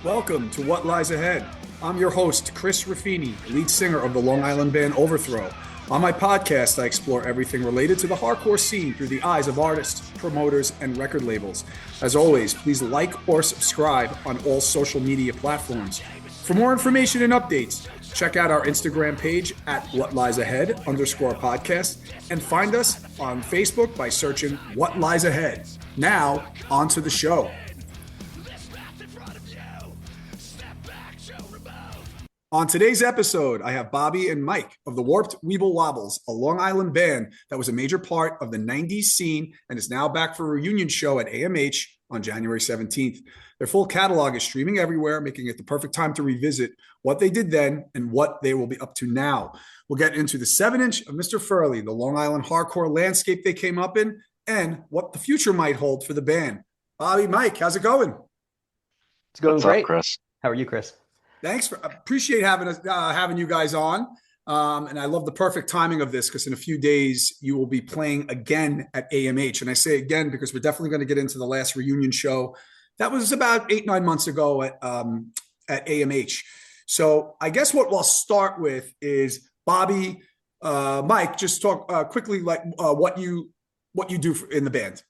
Welcome to What Lies Ahead. I'm your host, Chris Raffini, lead singer of the Long Island band Overthrow. On my podcast, I explore everything related to the hardcore scene through the eyes of artists, promoters, and record labels. As always, please like or subscribe on all social media platforms. For more information and updates, check out our Instagram page at @WhatLiesAhead_podcast and find us on Facebook by searching What Lies Ahead. Now, on to the show. On today's episode, I have Bobby and Mike of the Warped Weeble Wobbles, a Long Island band that was a major part of the 90s scene and is now back for a reunion show at AMH on January 17th. Their full catalog is streaming everywhere, making it the perfect time to revisit what they did then and what they will be up to now. We'll get into the 7-inch of Mr. Furley, the Long Island hardcore landscape they came up in, and what the future might hold for the band. Bobby, Mike, how's it going? It's going What's great. up, Chris? How are you, Chris? Thanks. Appreciate having you guys on. And I love the perfect timing of this because in a few days you will be playing again at AMH. And I say again because we're definitely going to get into the last reunion show. That was about 8-9 months ago at AMH. So I guess what we'll start with is Bobby, Mike, just talk quickly like what you do in the band.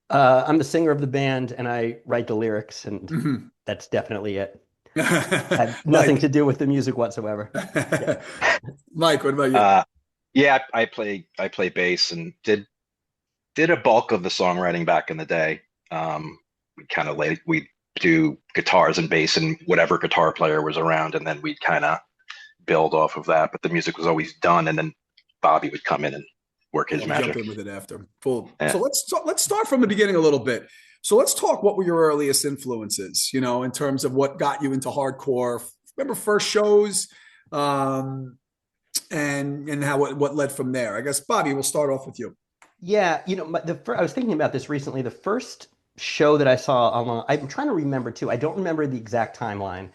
I'm the singer of the band and I write the lyrics, and that's definitely it. Had nothing to do with the music whatsoever. Yeah. Mike, what about you? I play bass and did a bulk of the songwriting back in the day. We do guitars and bass and whatever guitar player was around, and then we'd kind of build off of that. But the music was always done, and then Bobby would come in and work his magic. Jump in with it after. Cool. Yeah. So let's start from the beginning a little bit. So let's talk. What were your earliest influences? You know, in terms of what got you into hardcore. Remember first shows, and how what led from there. I guess Bobby, we'll start off with you. Yeah, I was thinking about this recently. The first show that I saw I'm trying to remember too. I don't remember the exact timeline.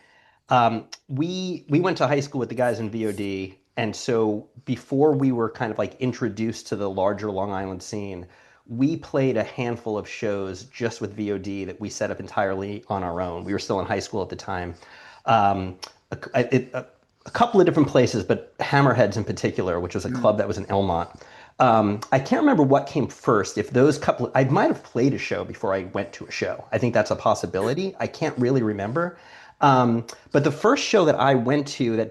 We went to high school with the guys in VOD, and so before we were kind of like introduced to the larger Long Island scene, we played a handful of shows just with VOD that we set up entirely on our own. We were still in high school at the time. A couple of different places, but Hammerheads in particular, which was a club that was in Elmont. I can't remember what came first. If I might have played a show before I went to a show. I think that's a possibility. I can't really remember. But the first show that I went to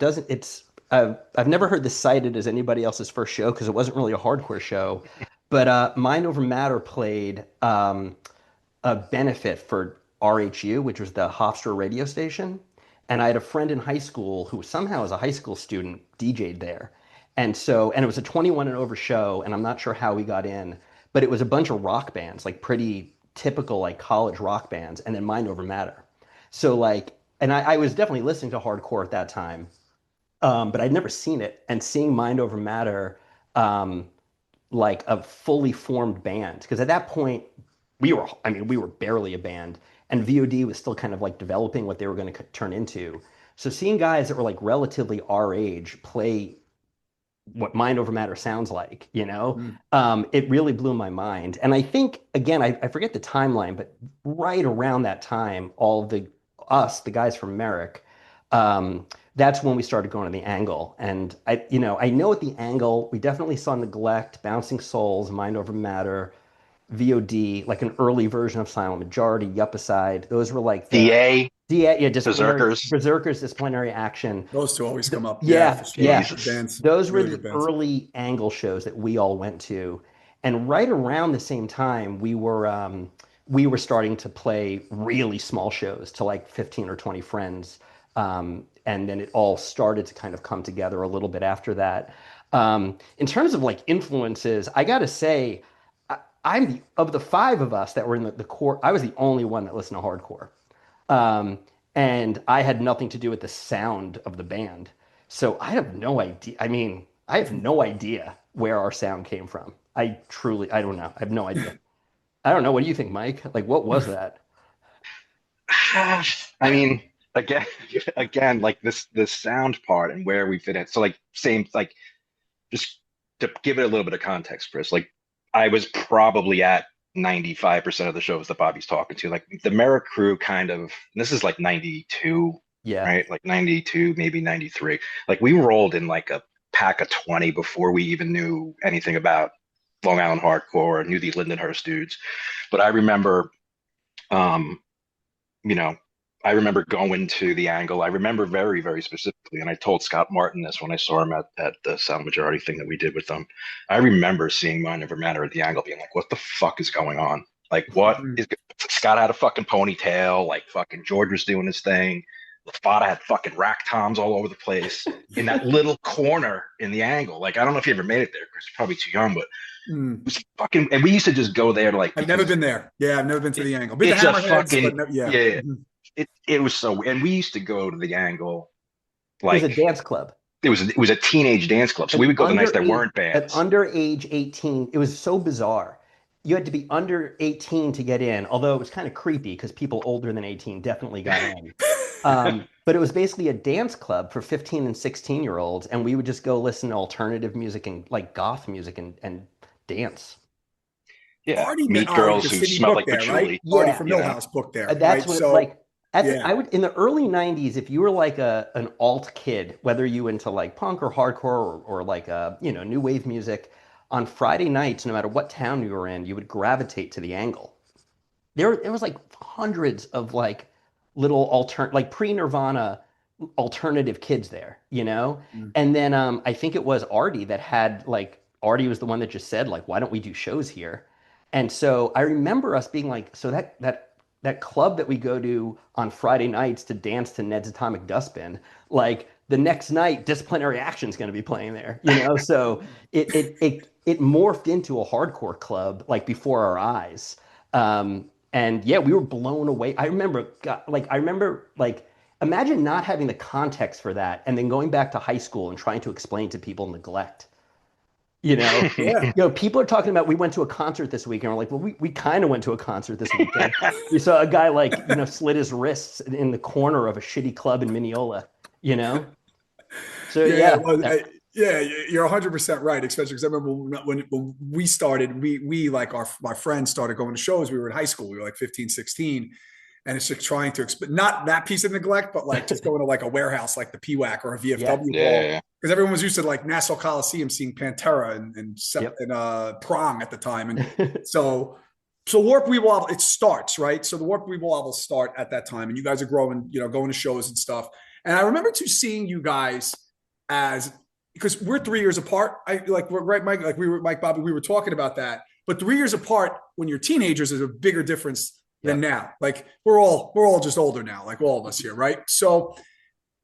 I've never heard this cited as anybody else's first show because it wasn't really a hardcore show. But Mind Over Matter played a benefit for RHU, which was the Hofstra radio station. And I had a friend in high school who somehow as a high school student DJ'd there. And it was a 21 and over show, and I'm not sure how we got in, but it was a bunch of rock bands, like pretty typical like college rock bands, and then Mind Over Matter. So I was definitely listening to hardcore at that time, but I'd never seen it. And seeing Mind Over Matter, like a fully formed band, because at that point we were barely a band, and VOD was still kind of like developing what they were going to turn into. So seeing guys that were like relatively our age play what Mind Over Matter sounds like, it really blew my mind. And I think, again, I forget the timeline, but right around that time, the guys from Merrick, that's when we started going to the Angle. And I know at the Angle, we definitely saw Neglect, Bouncing Souls, Mind Over Matter, VOD, like an early version of Silent Majority, Yupicide. Those were like DA, yeah, Berserkers, Disciplinary Action. Those two always come up. Yeah. Bands, those were really the good bands. early Angle shows that we all went to. And right around the same time, we were starting to play really small shows to like 15 or 20 friends. And then it all started to kind of come together a little bit after that. In terms of like influences, I got to say, of the five of us that were in the core, I was the only one that listened to hardcore. And I had nothing to do with the sound of the band. So I have no idea. I have no idea where our sound came from. I don't know. I have no idea. I don't know. What do you think, Mike? Like, what was that? Again, like this sound part and where we fit in. So like just to give it a little bit of context, Chris, like I was probably at 95% of the shows that Bobby's talking to. Like the Merrick crew kind of, and this is like 92, Yeah. right? Like 92, maybe 93. Like we rolled in like a pack of 20 before we even knew anything about Long Island hardcore or knew the Lindenhurst dudes. But I remember, um, you know, I remember going to the Angle. I remember very, very specifically, and I told Scott Martin this when I saw him at the Sound Majority thing that we did with them. I remember seeing Mind Never Matter at the Angle, being like, "What the fuck is going on? Like, what is?" Scott had a fucking ponytail. Like, fucking George was doing his thing. LaFada had fucking rack toms all over the place in that little corner in the Angle. Like, I don't know if you ever made it there, Chris. You're probably too young, but it was fucking. And we used to just go there, like, I've never been there. Yeah, I've never been to the Angle. Been it's to a Hammerheads, fucking but no, yeah. yeah. It was so, and we used to go to the Angle like It was a dance club. it was a teenage dance club. So we would go the nights there weren't bands. At under age 18, it was so bizarre. You had to be under 18 to get in, although it was kind of creepy because people older than 18 definitely got in. But it was basically a dance club for 15 and 16-year-olds, and we would just go listen to alternative music and like goth music and dance. Yeah, Artie meet met girls Artie who 'cause Sidney smell booked like there, patchouli. right? Yeah. Artie from You know? Millhouse booked there, That's right? when So like yeah. I would in the early 90s, if you were like an alt kid, whether you into like punk or hardcore or like new wave music, on Friday nights, no matter what town you were in, you would gravitate to the Angle. There was like hundreds of like little like pre-Nirvana alternative kids there, you know? And then I think it was Artie that had like Artie was the one that just said like, why don't we do shows here? And so I remember us being like, so that club that we go to on Friday nights to dance to Ned's Atomic Dustbin, like the next night Disciplinary Action is going to be playing there, you know? So it morphed into a hardcore club like before our eyes. And yeah, we were blown away. I remember imagine not having the context for that and then going back to high school and trying to explain to people neglect. You know, Yeah. People are talking about we went to a concert this week, and we're like, well, we kind of went to a concert this weekend. We saw a guy like slit his wrists in the corner of a shitty club in Mineola. You know, so yeah, you're 100% right. Especially because I remember when we started, we like my friends started going to shows. We were in high school. We were like 15, 16. And it's just trying to not that piece of neglect, but like just going to like a warehouse like the PWAC or a VFW hall. Because everyone was used to like Nassau Coliseum seeing Pantera and Prong at the time. And so Warped Weeble Wobbles, it starts, right? So the Warped Weeble Wobbles start at that time. And you guys are growing, going to shows and stuff. And I remember seeing you guys because we're 3 years apart. Right, Mike, like Mike, Bobby, we were talking about that. But 3 years apart when you're teenagers is a bigger difference than now. Like we're all just older now, like all of us here, right? So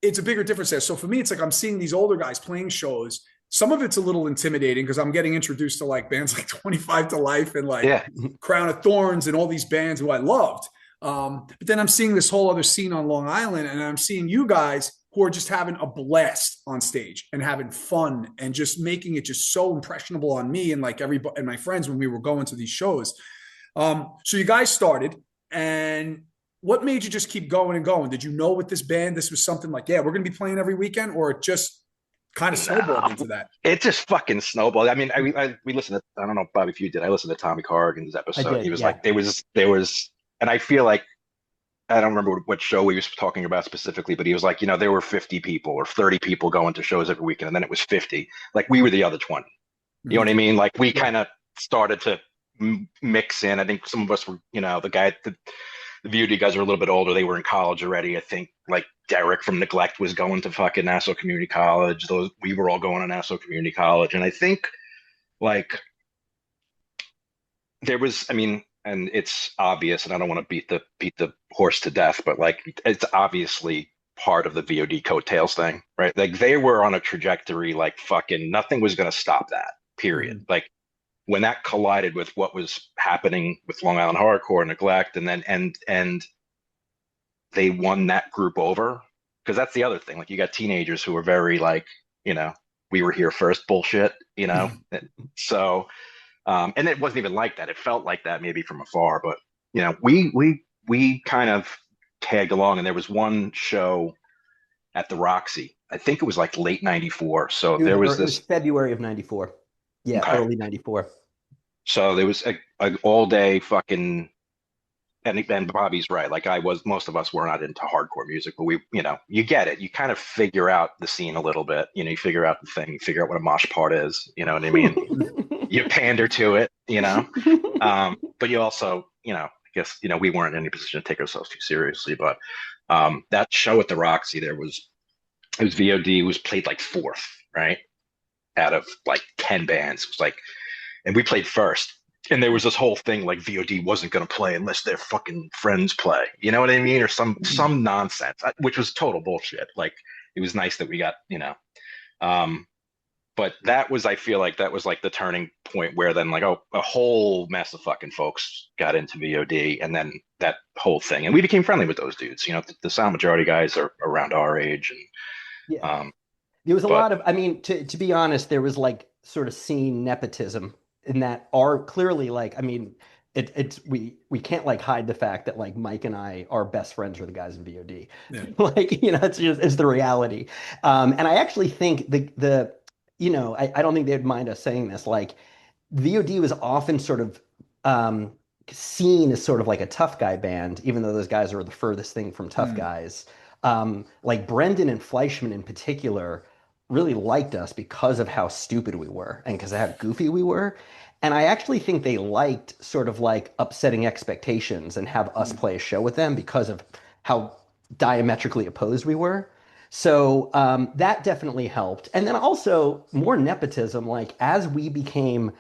it's a bigger difference there. So for me, it's like I'm seeing these older guys playing shows. Some of it's a little intimidating because I'm getting introduced to like bands like 25 to Life and like Crown of Thorns and all these bands who I loved. But then I'm seeing this whole other scene on Long Island, and I'm seeing you guys who are just having a blast on stage and having fun and just making it just so impressionable on me and like everybody and my friends when we were going to these shows. So you guys started, and what made you just keep going and going? Did you know with this band, this was something like, yeah, we're going to be playing every weekend, or it just kind of snowballed into that? It just fucking snowballed. I mean, we listened to, I don't know, Bobby, if you did, I listened to Tommy Corrigan's episode. He was like, there was, and I feel like, I don't remember what show he was talking about specifically, but he was like, there were 50 people or 30 people going to shows every weekend, and then it was 50. Like we were the other 20. You know what I mean? Like we kind of started to mix in. I think some of us were, the VOD guys were a little bit older. They were in college already. I think like Derek from Neglect was going to fucking Nassau Community College. We were all going to Nassau Community College. And I think like there was, and it's obvious, and I don't want to beat the horse to death, but like it's obviously part of the VOD coattails thing, right? Like they were on a trajectory, like fucking nothing was going to stop that, period. Like when that collided with what was happening with Long Island hardcore Neglect, and then and they won that group over, because that's the other thing. Like you got teenagers who were very like, we were here first bullshit, so and it wasn't even like that. It felt like that maybe from afar, but we kind of tagged along, and there was one show at the Roxy. I think it was like late '94. So there was this February of '94. Yeah, okay. Early '94. So there was a all day fucking, and Bobby's right. Like most of us were not into hardcore music, but you get it. You kind of figure out the scene a little bit. You figure out the thing, you figure out what a mosh part is. You know what I mean? You pander to it, but you also, I guess, we weren't in any position to take ourselves too seriously. But that show at the Roxy, it was VOD, was played like fourth, right? Out of like 10 bands. It was like, and we played first. And there was this whole thing like VOD wasn't going to play unless their fucking friends play. You know what I mean? Or some nonsense, which was total bullshit. Like, it was nice that we got, but I feel like that was like the turning point where then like, a whole mess of fucking folks got into VOD, and then that whole thing. And we became friendly with those dudes. The Silent Majority guys are around our age. And yeah. There was a lot of, I mean, to be honest, there was like sort of scene nepotism in that are clearly like, I mean, we can't like hide the fact that like Mike and I, our best friends were the guys in VOD. Yeah. Like, it's the reality. And I actually think I don't think they'd mind us saying this. Like, VOD was often sort of seen as sort of like a tough guy band, even though those guys are the furthest thing from tough guys. Like Brendan and Fleischman in particular really liked us because of how stupid we were and because of how goofy we were. And I actually think they liked sort of like upsetting expectations and have us play a show with them because of how diametrically opposed we were. So that definitely helped. And then also more nepotism, like as we became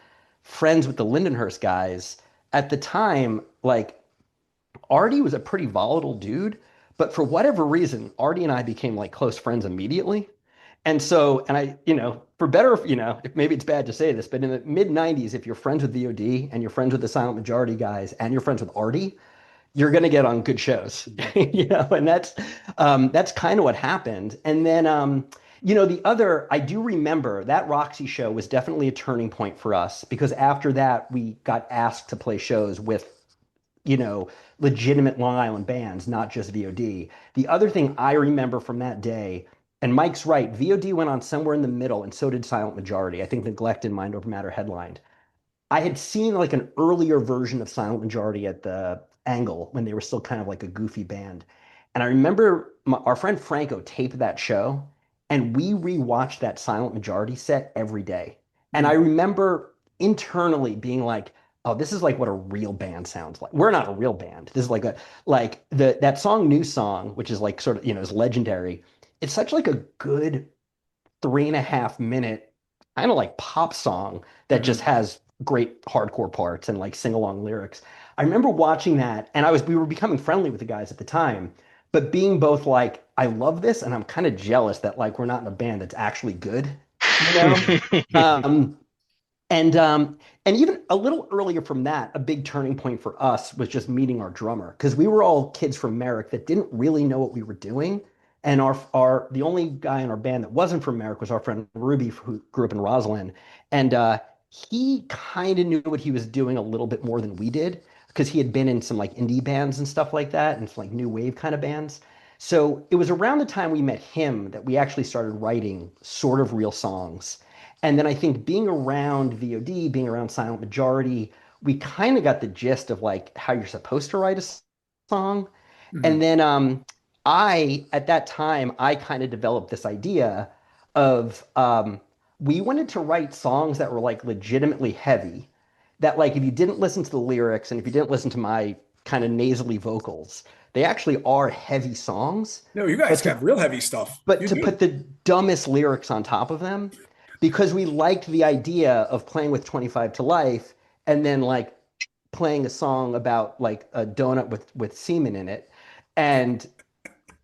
friends with the Lindenhurst guys, at the time, like Artie was a pretty volatile dude, but for whatever reason, Artie and I became like close friends immediately. And so, and I, for better, if maybe it's bad to say this, but in the mid 90s, if you're friends with VOD and you're friends with the Silent Majority guys and you're friends with Artie, you're going to get on good shows, and that's kind of what happened. And then, I do remember that Roxy show was definitely a turning point for us because after that, we got asked to play shows with, legitimate Long Island bands, not just VOD. The other thing I remember from that day, and Mike's right, VOD went on somewhere in the middle, and so did Silent Majority. I think Neglect and Mind Over Matter headlined. I had seen like an earlier version of Silent Majority at the Angle when they were still kind of like a goofy band. And I remember our friend Franco taped that show, and we rewatched that Silent Majority set every day. And I remember internally being like, oh, this is like what a real band sounds like. We're not a real band. This is like that song, New Song, which is like sort of, is legendary. It's such like a good 3.5 minute kind of like pop song that just has great hardcore parts and like sing along lyrics. I remember watching that, and we were becoming friendly with the guys at the time, but being both like, I love this, and I'm kind of jealous that like we're not in a band that's actually good, And even a little earlier from that, a big turning point for us was just meeting our drummer, because we were all kids from Merrick that didn't really know what we were doing. And the only guy in our band that wasn't from Merrick was our friend Ruby, who grew up in Roslyn. And he kind of knew what he was doing a little bit more than we did, because he had been in some like indie bands and stuff like that, and some like new wave kind of bands. So it was around the time we met him that we actually started writing sort of real songs. And then I think being around VOD, being around Silent Majority, we kind of got the gist of like how you're supposed to write a song. Mm-hmm. And then at that time, I kind of developed this idea of we wanted to write songs that were like legitimately heavy, that like if you didn't listen to the lyrics and if you didn't listen to my kind of nasally vocals, they actually are heavy songs. No, you guys got real heavy stuff. But to put the dumbest lyrics on top of them, because we liked the idea of playing with 25 to Life and then like playing a song about like a donut with semen in it, and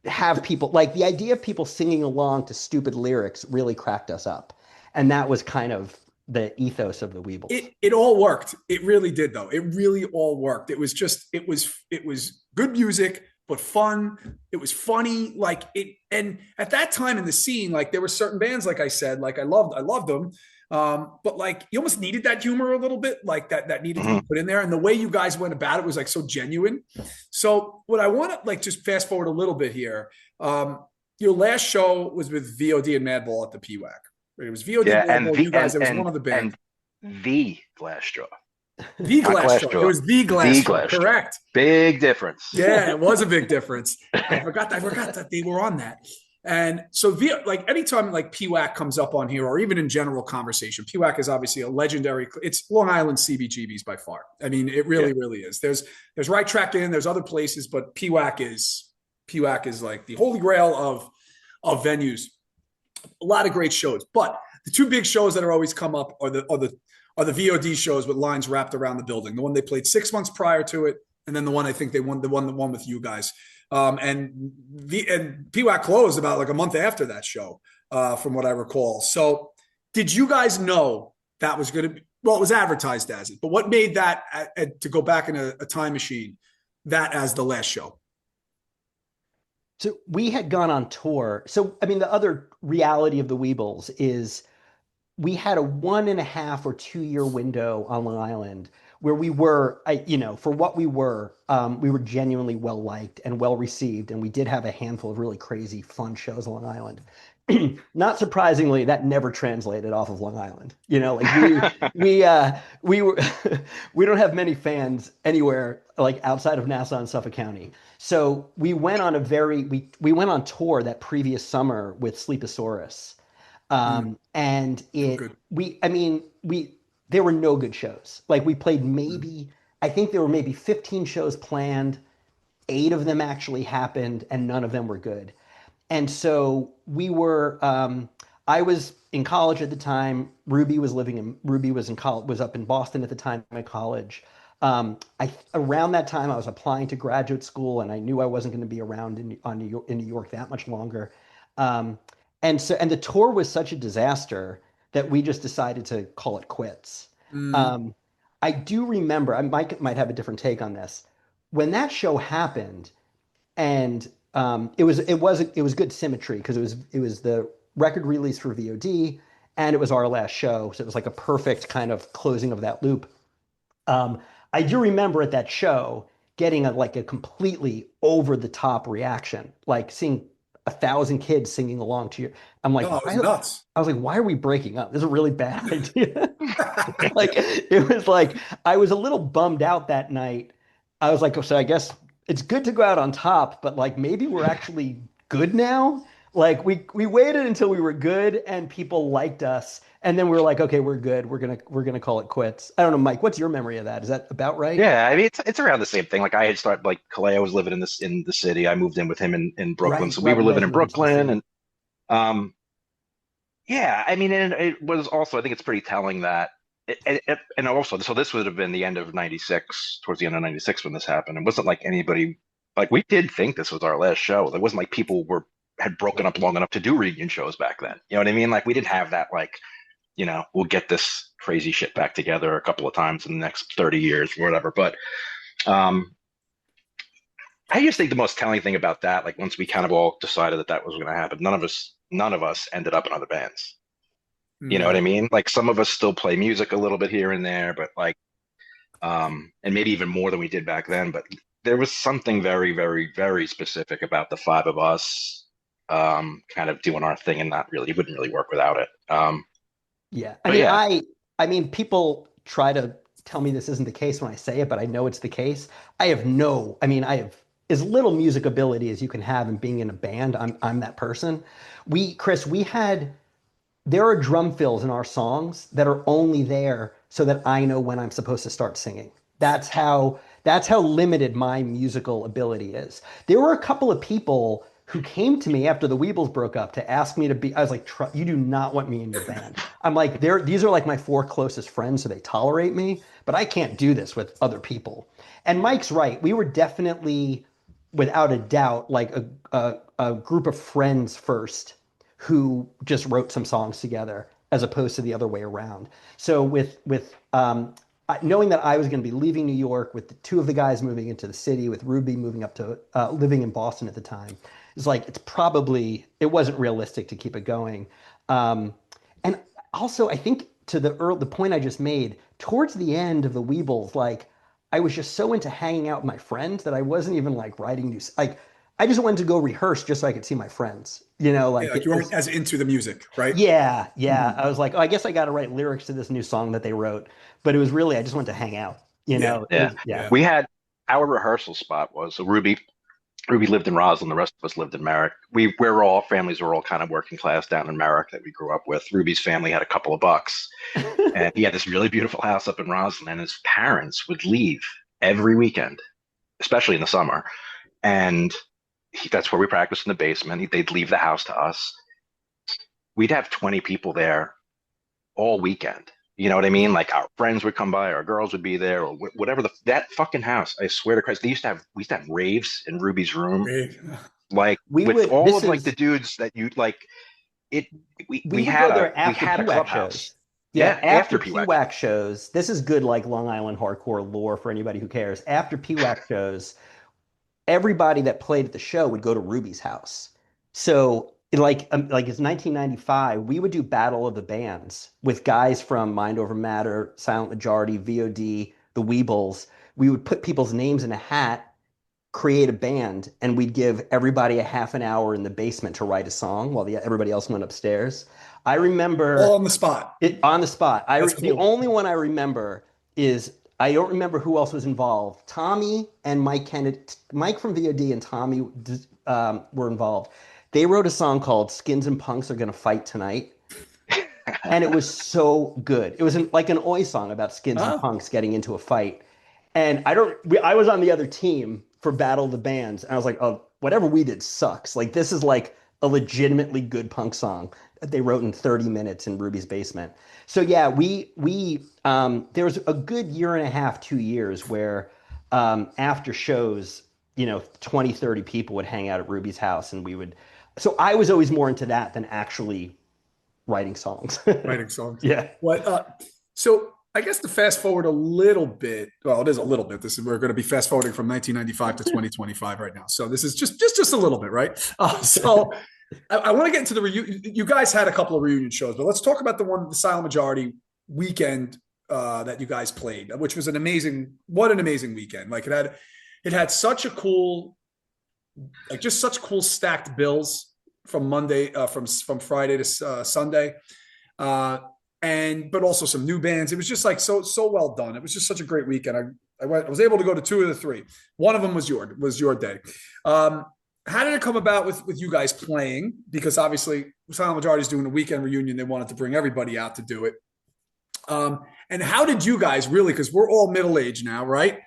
have people like the idea of people singing along to stupid lyrics really cracked us up. And that was kind of the ethos of the Weebles. It all worked. It really did, though. It really all worked. It was good music, but fun. It was funny. Like it, and at that time in the scene, like there were certain bands, like I said, like I loved them. But like you almost needed that humor a little bit, like that needed to be put in there. And the way you guys went about it was like so genuine. So what I want to like just fast forward a little bit here. Your last show was with VOD and Madball at the PWAC. Right? It was VOD, Madball, you guys. It was one of the bands. And the Glassjaw. The Not Glassjaw. It Glassjaw. was the The Glassjaw. Glassjaw. Correct. Big difference. Yeah, it was a big difference. I forgot that they were on that. And so, like anytime like PWAC comes up on here, or even in general conversation, PWAC is obviously a legendary. It's Long Island CBGBs by far. I mean, it really, really is. There's Right Track In, there's other places, but PWAC is like the holy grail of venues. A lot of great shows, but the two big shows that are always come up are the VOD shows with lines wrapped around the building. The one they played 6 months prior to it, and then the one I think they won the one with you guys. And PWAC closed about like a month after that show, from what I recall. So, did you guys know that was going to be? Well, it was advertised as it, but what made that to go back in a time machine, that as the last show? So we had gone on tour. So I mean, the other reality of the Weebles is we had a 1.5 or 2 year window on Long Island where we were, for what we were genuinely well liked and well received, and we did have a handful of really crazy, fun shows on Long Island. Not surprisingly, that never translated off of Long Island. Like we were we don't have many fans anywhere like outside of Nassau and Suffolk County. So we went on we went on tour that previous summer with Sleeposaurus. And there were no good shows. Like we played I think there were maybe 15 shows planned. 8 of them actually happened and none of them were good. And so I was in college at the time. Ruby was in college, was up in Boston at the time in college. Around that time I was applying to graduate school and I knew I wasn't going to be around in New York that much longer. And the tour was such a disaster that we just decided to call it quits. I do remember, Mike might have a different take on this. When that show happened, and it was good symmetry because it was the record release for VOD and it was our last show, so it was like a perfect kind of closing of that loop. I do remember at that show getting a completely over the top reaction, like seeing 1,000 kids singing along to you. I'm like, oh, it was nuts. I was like, why are we breaking up? This is a really bad idea. Like, it was like, I was a little bummed out that night. I was like, oh, so I guess it's good to go out on top, but like, maybe we're actually good now. Like we waited until we were good and people liked us. And then we were like, okay, we're good. We're gonna call it quits. I don't know, Mike, what's your memory of that? Is that about right? Yeah, I mean it's around the same thing. Like I had started, like Kaleo was living in the city. I moved in with him in Brooklyn, Right, so we were living in Brooklyn, and um, yeah, I mean, and it was also, I think it's pretty telling that and also, so this would have been the end of '96, towards the end of '96 when this happened. It wasn't like anybody, like we did think this was our last show. It wasn't like people had broken up long enough to do reunion shows back then. You know what I mean? Like we didn't have that, like, we'll get this crazy shit back together a couple of times in the next 30 years or whatever. But I just think the most telling thing about that, like once we kind of all decided that was going to happen, none of us ended up in other bands. You know what I mean? Like some of us still play music a little bit here and there, but like, and maybe even more than we did back then. But there was something very, very, very specific about the 5 of us kind of doing our thing, and it wouldn't really work without it. Yeah. I mean, people try to tell me this isn't the case when I say it, but I know it's the case. I have as little music ability as you can have in being in a band. I'm that person. Chris, there are drum fills in our songs that are only there so that I know when I'm supposed to start singing. That's how limited my musical ability is. There were a couple of people who came to me after the Weebles broke up to ask me to be, I was like, you do not want me in your band. I'm like, these are like my 4 closest friends, so they tolerate me, but I can't do this with other people. And Mike's right. We were definitely, without a doubt, like a group of friends first who just wrote some songs together as opposed to the other way around. So with knowing that I was going to be leaving New York, with the 2 of the guys moving into the city, with Ruby moving up to living in Boston at the time, it's like it wasn't realistic to keep it going. And also, I think to the point I just made, towards the end of the Weebles, like I was just so into hanging out with my friends that I wasn't even like writing new, like I just went to go rehearse just so I could see my friends. Yeah, like you weren't as into the music, right? Yeah, yeah. Mhm. I was like, oh, I guess I got to write lyrics to this new song that they wrote. But it was really, I just went to hang out. Yeah, It Yeah. was, yeah. yeah. We had our rehearsal spot was so Ruby lived in Roslyn. The rest of us lived in Merrick. We're all families were all kind of working class down in Merrick that we grew up with. Ruby's family had a couple of bucks, and he had this really beautiful house up in Roslyn. And his parents would leave every weekend, especially in the summer, and that's where we practiced in the basement. They'd leave the house to us. We'd have 20 people there all weekend. You know what I mean? Like our friends would come by, our girls would be there, or whatever. That fucking house, I swear to Christ, we used to have raves in Ruby's room, Great. like We with would, all this of like the is, dudes that you like. It we would go there we after had a PWAC clubhouse. shows. Yeah, Yeah, after after PWAC. PWAC shows, this is good like Long Island hardcore lore for anybody who cares. After PWAC shows, everybody that played at the show would go to Ruby's house. So like it's 1995, we would do Battle of the Bands with guys from Mind Over Matter, Silent Majority, VOD, the Weebles. We would put people's names in a hat, create a band, and we'd give everybody a half an hour in the basement to write a song while everybody else went upstairs. I All remember on the spot. it on the spot. That's The cool. only one I remember is I don't remember who else was involved. Tommy and Mike Kennedy, Mike from VOD and Tommy were involved. They wrote a song called "Skins and Punks Are Gonna Fight Tonight," and it was so good. It was like an Oi song about skins and Ah, punks getting into a fight. And I was on the other team for Battle of the Bands, and I was like, oh, whatever we did sucks. Like this is like a legitimately good punk song that they wrote in 30 minutes in Ruby's basement. So yeah, we there was a good year and a half, 2 years where after shows, 20, 30 people would hang out at Ruby's house and we would. So I was always more into that than actually writing songs. writing songs. Yeah. What? So I guess to fast forward a little bit. Well, it is a little bit. We're going to be fast forwarding from 1995 to 2025 right now. So this is just a little bit, right? So I want to get into the reunion. You guys had a couple of reunion shows, but let's talk about the Silent Majority weekend that you guys played, which was what an amazing weekend. Like it had such a cool, like just such cool stacked bills from Monday, from Friday to Sunday. But also some new bands. It was just like so well done. It was just such a great weekend. I was able to go to two of the three. One of them was your day. How did it come about with you guys playing? Because obviously Silent Majority is doing a weekend reunion. They wanted to bring everybody out to do it. And how did you guys really? Because we're all middle aged now, right?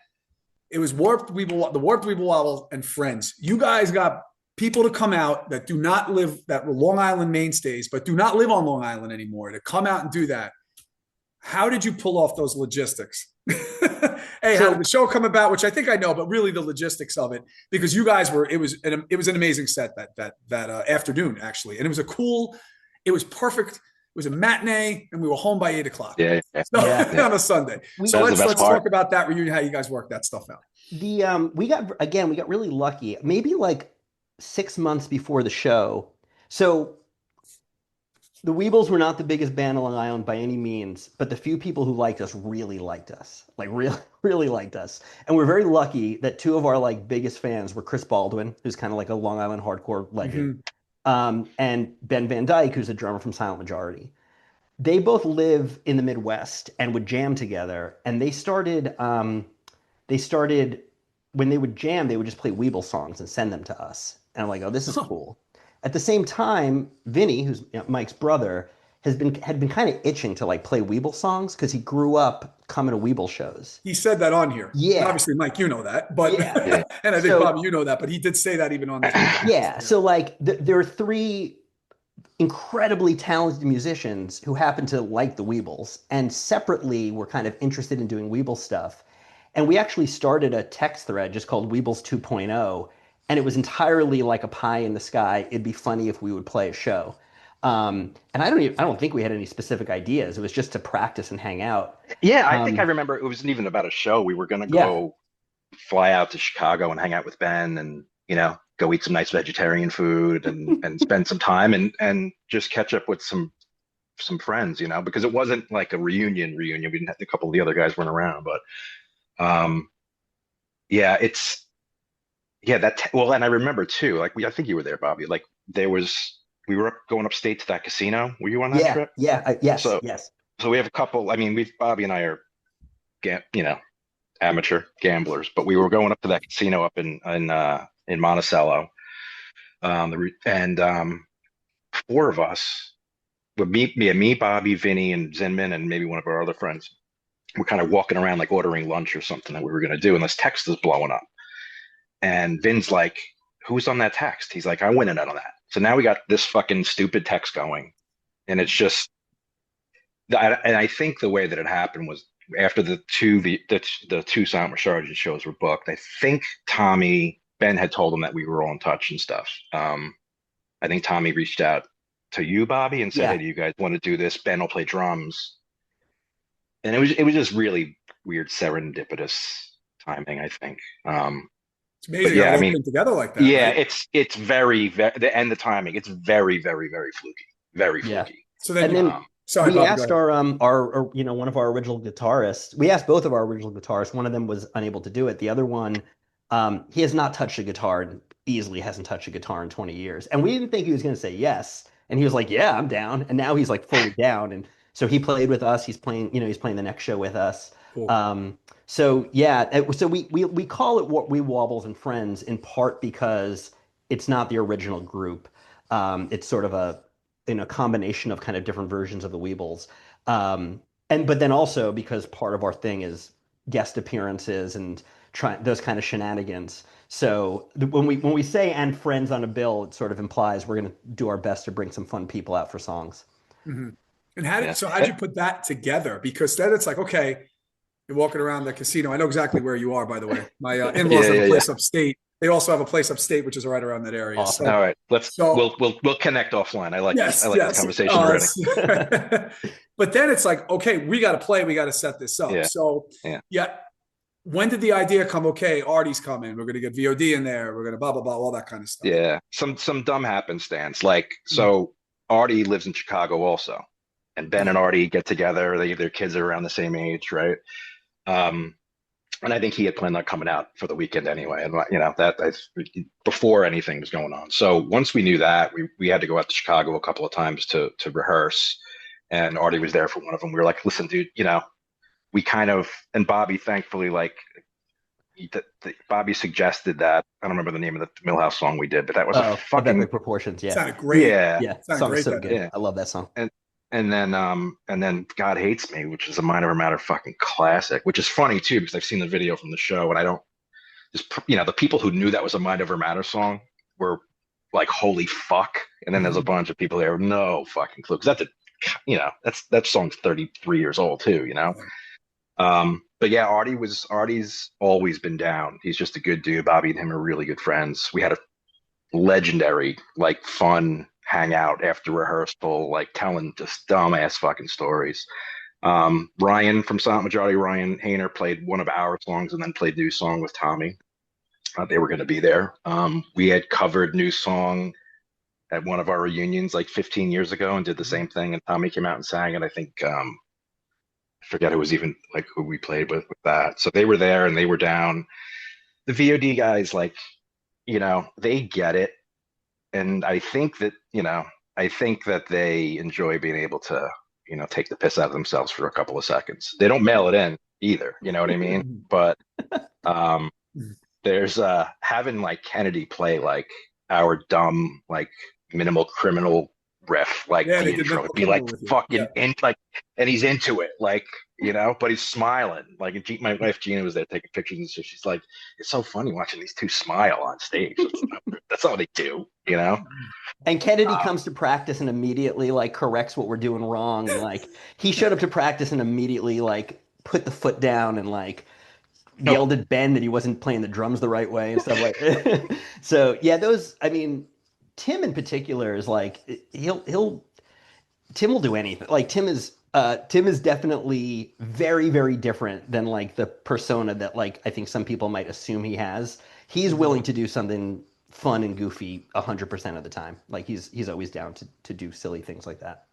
It was the Warped Weeble Wobbles and friends. You guys got people to come out that were Long Island mainstays, but do not live on Long Island anymore, to come out and do that. How did you pull off those logistics? Hey, how did the show come about? Which I think I know, but really the logistics of it, because you guys it was an amazing set that afternoon actually, and it was perfect. It was a matinee, and we were home by 8 o'clock. Yeah, On a Sunday. So let's talk about that reunion, how you guys worked that stuff out. We got really lucky. Maybe like 6 months before the show. So the Weebles were not the biggest band on Long Island by any means, but the few people who liked us really liked us. Like really, really liked us. And we're very lucky that two of our like biggest fans were Chris Baldwin, who's kind of like a Long Island hardcore legend, and Ben Van Dyke, who's a drummer from Silent Majority. They both live in the Midwest and would jam together. And they started when they would jam, they would just play Weeble songs and send them to us. And I'm like, oh, this is cool. At the same time, Vinny, who's Mike's brother, had been kind of itching to like play Weeble songs because he grew up coming to Weeble shows. He said that on here. Yeah. And obviously, Mike, you know that, but yeah. And I think Bobby, you know that, but he did say that even on the yeah. So like there are three incredibly talented musicians who happen to like the Weebles and separately were kind of interested in doing Weeble stuff. And we actually started a text thread just called Weebles 2.0. And it was entirely like a pie in the sky. It'd be funny if we would play a show. And I don't think we had any specific ideas. It was just to practice and hang out. Yeah, I think I remember it wasn't even about a show. We were going to go fly out to Chicago and hang out with Ben and, go eat some nice vegetarian food and spend some time and just catch up with some friends, because it wasn't like a reunion. We didn't have a couple of the other guys weren't around, but yeah, yeah, well, and I remember too, like I think you were there, Bobby. Like we were going upstate to that casino. Were you on that Yeah, trip? yeah, yes, So, yes. so we have a couple. I mean, Bobby and I are, you know, amateur gamblers, but we were going up to that casino up in Monticello, and four of us, with me, Bobby, Vinny, and Zinman, and maybe one of our other friends, we're kind of walking around like ordering lunch or something that we were going to do, and this text is blowing up. And Vin's like, who's on that text? He's like, I went in on that. So now we got this fucking stupid text going. And it's just, and I think the way that it happened was after the two Silent Sergeant shows were booked. I think Ben had told him that we were all in touch and stuff. I think Tommy reached out to you, Bobby, and said, hey, Yeah. do you guys want to do this? Ben will play drums. And it was just really weird serendipitous timing, I think. It's But amazing how yeah, it I all mean, came together like that, yeah, right? it's very the timing. It's very, very, very fluky, very Yeah. fluky. So then And you, then sorry, we Bobby, go asked ahead. our one of our original guitarists. We asked both of our original guitarists. One of them was unable to do it. The other one, he has not touched a guitar and easily hasn't touched a guitar in 20 years. And we didn't think he was going to say yes. And he was like, "Yeah, I'm down." And now he's like fully down. And so he played with us. He's playing the next show with us. Cool. So yeah, so we call it what we Wobbles and Friends in part because it's not the original group. It's sort of a combination of kind of different versions of the Weebles. But then also because part of our thing is guest appearances and try those kind of shenanigans. So when we say and friends on a bill, it sort of implies we're going to do our best to bring some fun people out for songs. Hmm. And Yeah. how'd you put that together? Because then it's like, okay, you're walking around the casino. I know exactly where you are, by the way. My in-laws Yeah, have a yeah, yeah. place upstate. They also have a place upstate, which is right around that area. Awesome. All right, So we'll connect offline. I yes, like this yes. conversation already. But then it's like, okay, we got to play. We got to set this up. Yeah, So yeah. yeah, when did the idea come? Okay, Artie's coming. We're going to get VOD in there. We're going to blah blah blah, all that kind of stuff. Yeah, some dumb happenstance. Like, Mhm. so Artie lives in Chicago also, and Ben and Okay. Artie get together. Their kids are around the same age, right? Um, and I think he had planned on coming out for the weekend anyway, and that's before anything was going on. So once we knew that, we had to go out to Chicago a couple of times to rehearse, and Artie was there for one of them. We were like, listen, dude, we kind of, and Bobby, thankfully, like Bobby suggested that. I don't remember the name of the Millhouse song we did, but that was a Oh, of fucking epic proportions. Yeah. Sounded great. yeah, Yeah. Sounded Song is great so that good. night. yeah. I love that song. And then God Hates Me, which is a Mind Over Matter fucking classic, which is funny too because I've seen the video from the show and I don't just the people who knew that was a Mind Over Matter song were like, holy fuck. And then there's a bunch of people there with no fucking clue because that song's 33 years old too. But yeah, Artie's always been down. He's just a good dude. Bobby and him are really good friends. We had a legendary, like, fun hangout after rehearsal, like telling just dumbass fucking stories. Ryan from Silent Majority, Ryan Hayner, played one of our songs and then played new song with Tommy. They were going to be there. We had covered new song at one of our reunions like 15 years ago and did the same thing. And Tommy came out and sang it. I think I forget who was even like who we played with that. So they were there and they were down. The VOD guys, like, they get it. And I think that they enjoy being able to, take the piss out of themselves for a couple of seconds. They don't mail it in either, you know what I mean? But um, there's having like Kennedy play like our dumb, like minimal criminal riff, like Yeah, they the did intro, Mental be Criminal like with you. Yeah. fucking in, like, and he's into it, like, but he's smiling. Like, my wife Gina was there taking pictures, and so she's like, "It's so funny watching these two smile on stage. That's all they do." And Kennedy comes to practice and immediately like corrects what we're doing wrong. And like he showed up to practice and immediately like put the foot down and like No, yelled at Ben that he wasn't playing the drums the right way and stuff like that. So yeah, I mean, Tim in particular is like Tim will do anything. Like Tim is definitely very, very different than like the persona that like I think some people might assume he has. He's willing to do something fun and goofy 100% of the time. Like he's always down to do silly things like that.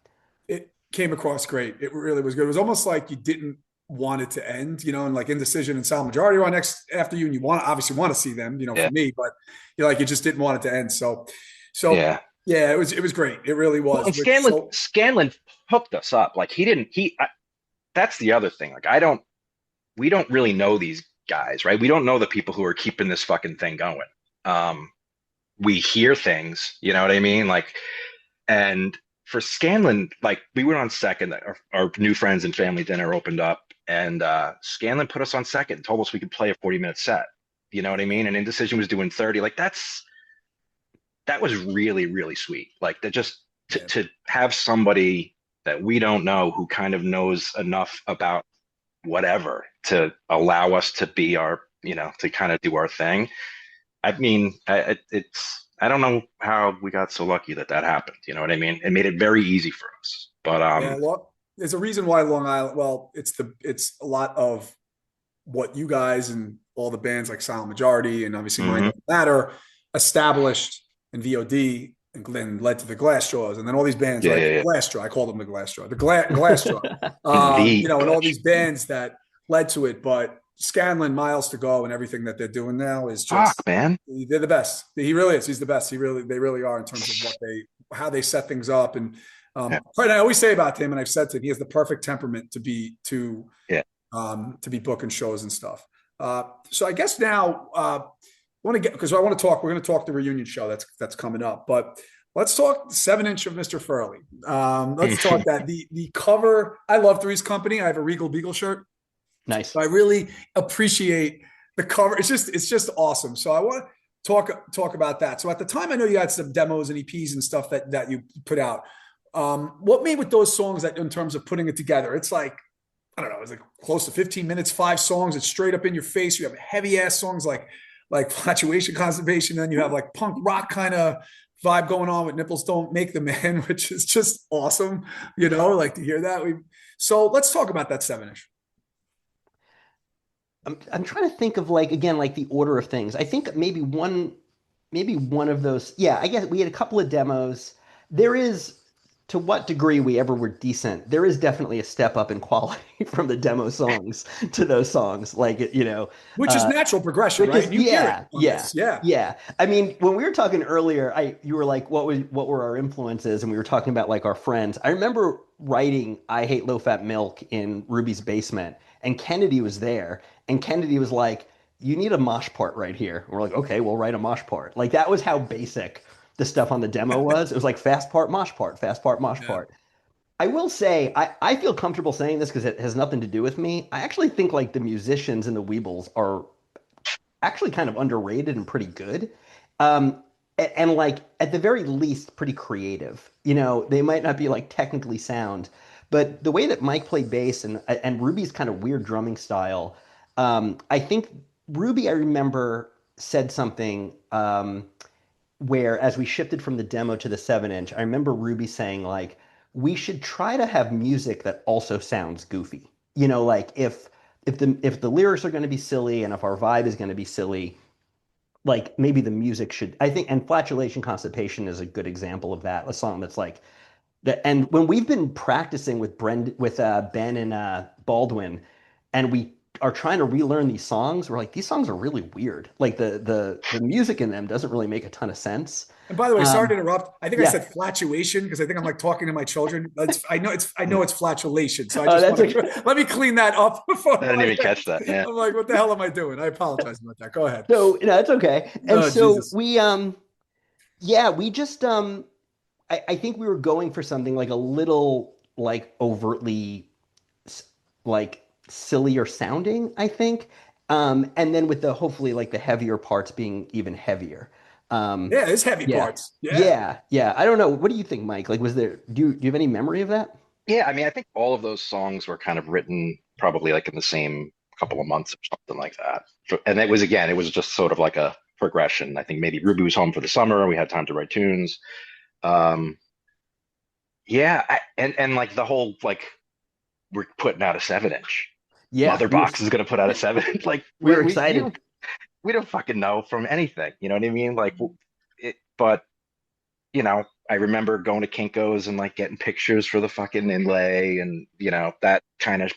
It came across great. It really was good. It was almost like you didn't want it to end, and like Indecision and Silent Majority are on next after you, and you obviously want to see them, Yeah. for me, but you just didn't want it to end. So Yeah. yeah, it was great. It really Well, was. and Scanlon hooked us up. Like that's the other thing. Like we don't really know these guys, right? We don't know the people who are keeping this fucking thing going. We hear things, you know what I mean? Like, and for Scanlon, like we went on second. Our new friends and family dinner opened up, and Scanlon put us on second and told us we could play a 40-minute set. You know what I mean? And Indecision was doing 30. Like that was really, really sweet. Like that just to have somebody that we don't know who kind of knows enough about whatever to allow us to be to kind of do our thing. I mean, I don't know how we got so lucky that happened. You know what I mean? It made it very easy for us. But yeah, there's a reason why Long Island. Well, it's a lot of what you guys and all the bands like Silent Majority and obviously Mind Over Matter established in VOD and then led to the Glassjaws, and then all these bands, right? Yeah. Glassjaw, I called them the Glassjaw, the Glassjaw, and all these bands that led to it. But Scanlon, Miles to Go, and everything that they're doing now is just, man. They're the best. He really is. He's the best. They really are in terms of how they set things up. And I always say about him, and I've said to him, he has the perfect temperament to be booking shows and stuff. So I guess now, we're going to talk the reunion show that's coming up, but let's talk 7-inch of Mr. Furley. Let's talk that the cover. I love Three's Company. I have a Regal Beagle shirt. Nice. So I really appreciate the cover. It's just awesome. So I want to talk about that. So at the time, I know you had some demos and EPs and stuff that you put out. What made with those songs that in terms of putting it together? It's like, I don't know, it's like close to 15 minutes, 5 songs. It's straight up in your face. You have heavy ass songs like Fluctuation, Conservation. Then you have like punk rock kind of vibe going on with Nipples Don't Make the Man, which is just awesome. Like to hear that. So let's talk about that 7-inch. I'm trying to think of the order of things. I think maybe one of those. Yeah, I guess we had a couple of demos. There is, to what degree we ever were decent, there is definitely a step up in quality from the demo songs to those songs. Which is natural progression, right? Yeah. I mean, when we were talking earlier, you were like, what were our influences? And we were talking about like our friends. I remember writing I Hate Low Fat Milk in Ruby's basement, and Kennedy was there, and Kennedy was like, you need a mosh part right here. And we're like, okay, we'll write a mosh part. Like that was how basic the stuff on the demo was. It was like fast part, mosh part, fast part, mosh part. I will say, I feel comfortable saying this because it has nothing to do with me. I actually think like the musicians in the Weebles are actually kind of underrated and pretty good. And like at the very least, pretty creative. They might not be like technically sound, but the way that Mike played bass and Ruby's kind of weird drumming style, I think Ruby, I remember, said something where as we shifted from the demo to the 7-inch, I remember Ruby saying like, we should try to have music that also sounds goofy. Like if the lyrics are going to be silly and if our vibe is going to be silly, like maybe the music should, I think, and Flatulation Constipation is a good example of that. A song that's like that. And when we've been practicing with Ben and Baldwin, and we are trying to relearn these songs, we're like, these songs are really weird. Like the music in them doesn't really make a ton of sense. And by the way, sorry to interrupt. I think I said flatuation because I think I'm like talking to my children. I know it's flatulation. So I just let me clean that up before I didn't even catch that. Yeah. I'm like, what the hell am I doing? I apologize about that. Go ahead. So it's okay. And Jesus. we just I think we were going for something like a little like overtly like sillier sounding, I think. And then with hopefully like the heavier parts being even heavier. It's heavy parts. Yeah. I don't know. What do you think, Mike? Like, do you have any memory of that? Yeah, I mean, I think all of those songs were kind of written probably like in the same couple of months or something like that. And it was just sort of like a progression. I think maybe Ruby was home for the summer. We had time to write tunes. And like the whole, like, we're putting out a 7-inch. Yeah. Motherbox is going to put out a 7-inch. Like, we're excited. We don't fucking know from anything. You know what I mean? Like, but I remember going to Kinko's and like getting pictures for the fucking inlay and, that kind of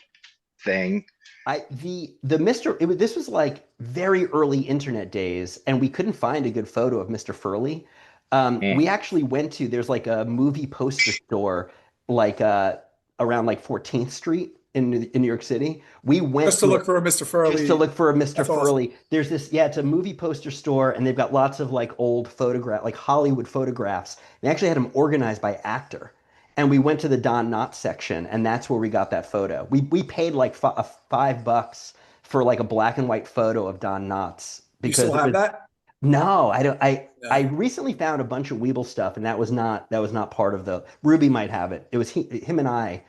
thing. This was like very early internet days, and we couldn't find a good photo of Mr. Furley. We actually went to there's like a movie poster store like around like 14th Street in New York City. We went Just to look for a Mr. Furley. just to look for a Mr. That's Furley. awesome. There's this, yeah, it's a movie poster store, and they've got lots of like old like Hollywood photographs. They actually had them organized by actor. And we went to the Don Knotts section, and that's where we got that photo. We paid like $5 for like a black and white photo of Don Knotts You because still it have was that? no, I don't. I Yeah. recently found a bunch of Weeble stuff, and that was not part of the. Ruby might have it. It was him and I,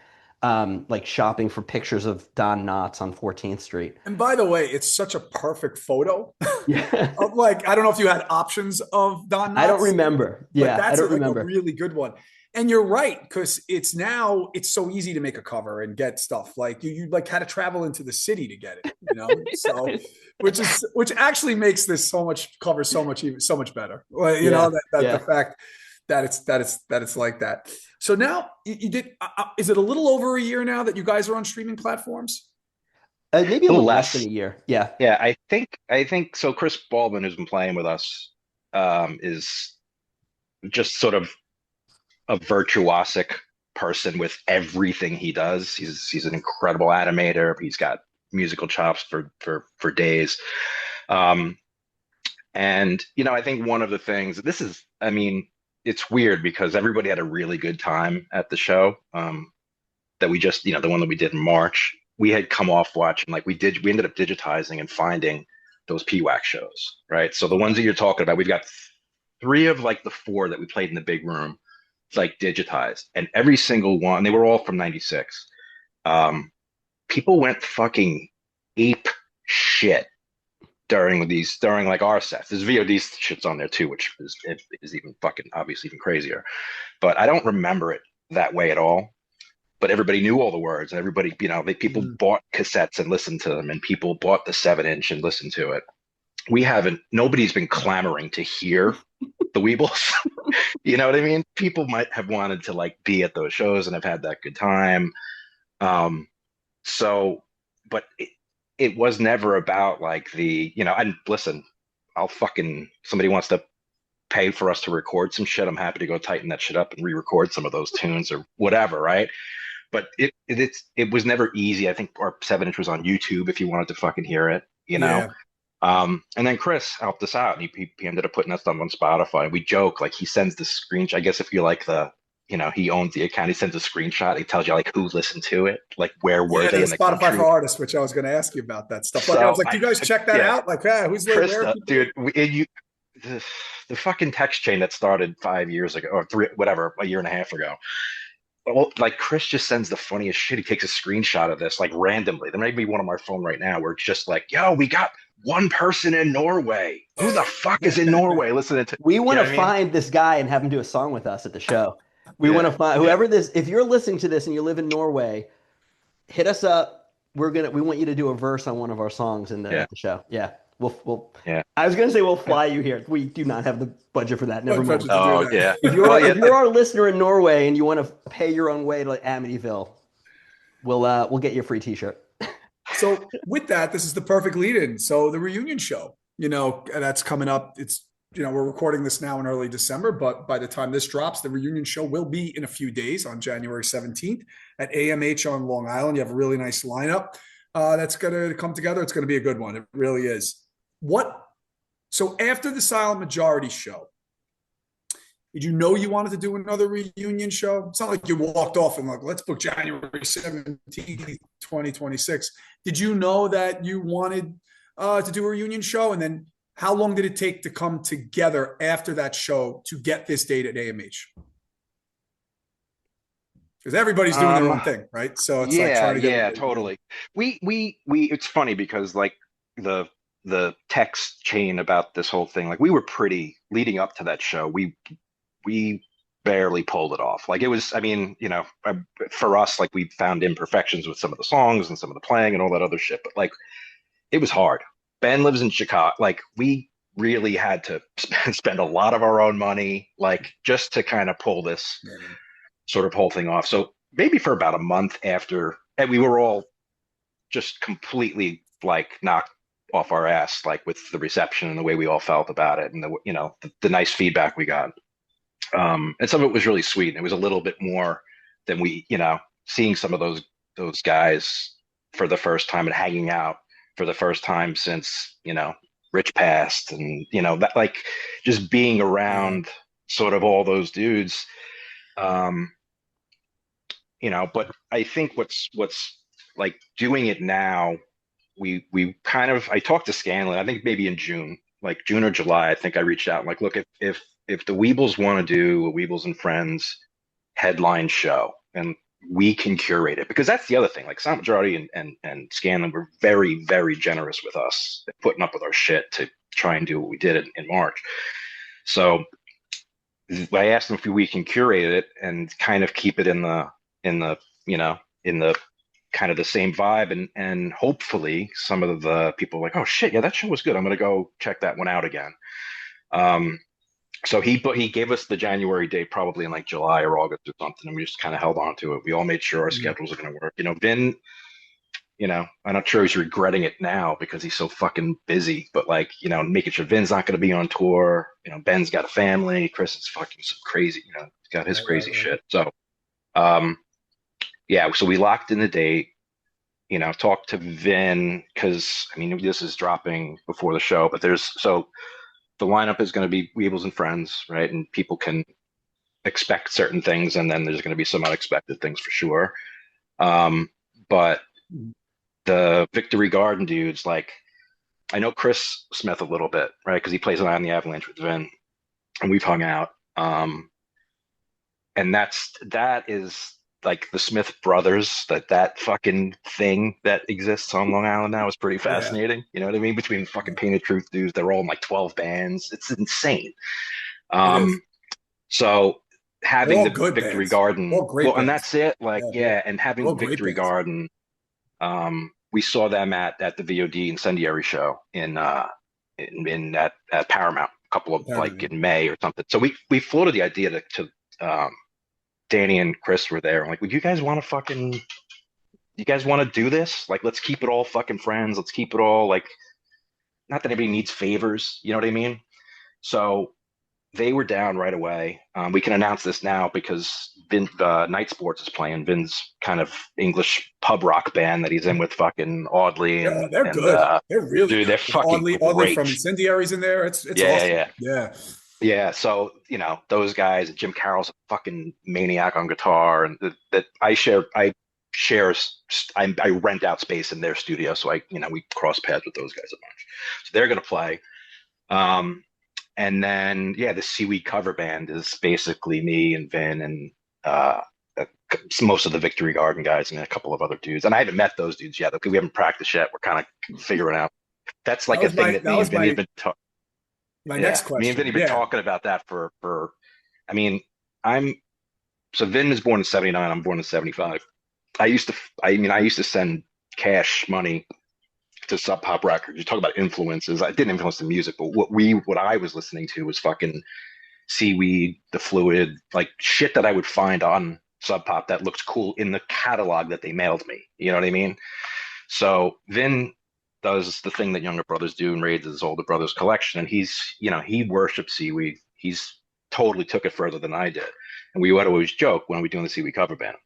like shopping for pictures of Don Knotts on 14th Street. And by the way, it's such a perfect photo. Yeah, Of like, I don't know if you had options of Don I don't Knotts, remember. but Yeah, I that's don't like a remember. really good one. And you're right, because it's so easy to make a cover and get stuff. Like you like had to travel into the city to get it, you know? So which actually makes this cover so much better. Like, you know, Yeah, that the yeah. fact that it's like that. So now you did is it a little over a year now that you guys are on streaming platforms? Maybe a A little little less than less. a year. Yeah. Yeah, I think so. Chris Baldwin, who's been playing with us, is just sort of a virtuosic person with everything he does. He's an incredible animator. He's got musical chops for days. Um, and I think one of the things this is, I mean, it's weird because everybody had a really good time at the show. That we just, the one that we did in March, we had come off watching, like we ended up digitizing and finding those PWAC shows, right? So the ones that you're talking about, we've got three of like the four that we played in the big room, like digitized, and every single one, they were all from '96. People went fucking ape shit during like our sets. There's VOD shits on there too, which is even fucking obviously even crazier. But I don't remember it that way at all. But everybody knew all the words, and everybody, people Mhm. bought cassettes and listened to them, and people bought the 7-inch and listened to it. Nobody's been clamoring to hear the Weebles. You know what I mean? People might have wanted to like be at those shows and have had that good time. Um, so, but it was never about like and listen, somebody wants to pay for us to record some shit. I'm happy to go tighten that shit up and re-record some of those tunes or whatever, right? But it was never easy. I think our 7-inch was on YouTube if you wanted to fucking hear it. Yeah. And then Chris helped us out, and he ended up putting us up on Spotify. We joke like he sends the screenshot. I guess if you like he owns the account. He sends a screenshot. He tells you like who listened to it, like where were Yeah, they the in the Spotify for country. artists, which I was going to ask you about that stuff. Like, I was So like, do you guys check that yeah, out? Like, yeah, who's like, where are Krista, people? dude, the fucking text chain that started 5 years ago or three, whatever, a year and a half ago. Well, like Chris just sends the funniest shit. He takes a screenshot of this like randomly. There might be one on my phone right now where it's just like, yo, we got one person in Norway. Who the fuck is in Norway listening to, We you want know to what I mean? find this guy and have him do a song with us at the show. We want to Yeah, find yeah, whoever this. If you're listening to this and you live in Norway, hit us up. We want you to do a verse on one of our songs yeah, at the show. Yeah, we'll. yeah. I was gonna say we'll fly you here. We do not have the budget for that. Never What mind. budget to do Oh, that? yeah. If Well, you're yeah. if you're our listener in Norway and you want to pay your own way to Amityville, we'll get you a free T-shirt. So with that, this is the perfect lead-in. So the reunion show, that's coming up. It's we're recording this now in early December, but by the time this drops, the reunion show will be in a few days on January 17th at AMH on Long Island. You have a really nice lineup that's going to come together. It's going to be a good one. It really is. So after the Silent Majority show, did you know you wanted to do another reunion show? It's not like you walked off and like, let's book January 17th, 2026. Did you know that you wanted to do a reunion show? And then how long did it take to come together after that show to get this date at AMH? Because everybody's doing their own thing, right? So it's like Yeah, trying to get yeah, everybody. totally. It's funny because like the text chain about this whole thing, like we were pretty leading up to that show. We barely pulled it off. Like it was, I mean, for us, like we found imperfections with some of the songs and some of the playing and all that other shit, but like it was hard. Ben lives in Chicago. Like we really had to spend a lot of our own money, like just to kind of pull this sort of whole thing off. So maybe for about a month after, and we were all just completely like knocked off our ass, like with the reception and the way we all felt about it, and the nice feedback we got. And some of it was really sweet. And it was a little bit more than seeing some of those guys for the first time and hanging out for the first time since, Rich passed, and that, like, just being around sort of all those dudes. But I think what's like doing it now, we kind of, I talked to Scanlon, I think maybe in June, like June or July, I think I reached out and like, look, if the Weebles want to do a Weebles and Friends headline show, and we can curate it, because that's the other thing. Like Silent Majority and Scanlon were very, very generous with us, putting up with our shit to try and do what we did in March. So I asked them if we can curate it and kind of keep it in the kind of the same vibe, and hopefully some of the people are like, oh shit, yeah, that show was good, I'm gonna go check that one out again. So he gave us the January date probably in like July or August or something, and we just kind of held on to it. We all made sure our schedules are going to work. Vin, I'm not sure he's regretting it now because he's so fucking busy, but like, making sure Vin's not going to be on tour. Ben's got a family. Chris is fucking so crazy. He's got his crazy shit. So, so we locked in the date. Talked to Vin because this is dropping before the show, but the lineup is going to be Weebles and Friends, right? And people can expect certain things, and then there's going to be some unexpected things for sure. But the Victory Garden dudes, like, I know Chris Smith a little bit, right? Because he plays an Eye on the Avalanche with Vin, and we've hung out. And that is like the Smith brothers, that fucking thing that exists on Long Island now is pretty fascinating. You know what I mean? Between fucking Painted Truth dudes, they're all in like 12 bands. It's insane. So having the Victory bands. Garden, and that's it. Like, and having Victory Garden, we saw them at the VOD Incendiary show in at Paramount a couple of like in May or something. So we floated the idea to Danny and Chris were there. I'm like, would you guys want to do this? Like, let's keep it all fucking friends. Let's keep it all like, not that anybody needs favors. You know what I mean? So they were down right away. We can announce this now because Night Sports is playing. Vin's kind of English pub rock band that he's in with fucking Audley. And they're good. They're really dude, they're fucking Audley from Incendiaries in there. It's awesome. Yeah, so those guys, Jim Carroll's a fucking maniac on guitar, and that I rent out space in their studio, so we cross paths with those guys a bunch. So they're gonna play, and then the Seaweed cover band is basically me and Vin and most of the Victory Garden guys and a couple of other dudes, and I haven't met those dudes yet. We haven't practiced yet. We're kind of figuring out. That's like a thing that me and Vin have been talking. My next question. Me and Vin have been talking about that for so Vin was born in 79, I'm born in 75. I used to send cash money to Sub Pop Records. You talk about influences. I didn't influence the music, but what I was listening to was fucking Seaweed, The Fluid, like shit that I would find on Sub Pop that looked cool in the catalog that they mailed me. You know what I mean? So Vin does the thing that younger brothers do and raids his older brother's collection, and he worships Seaweed. He's totally took it further than I did, and we would always joke when we doing the Seaweed cover band,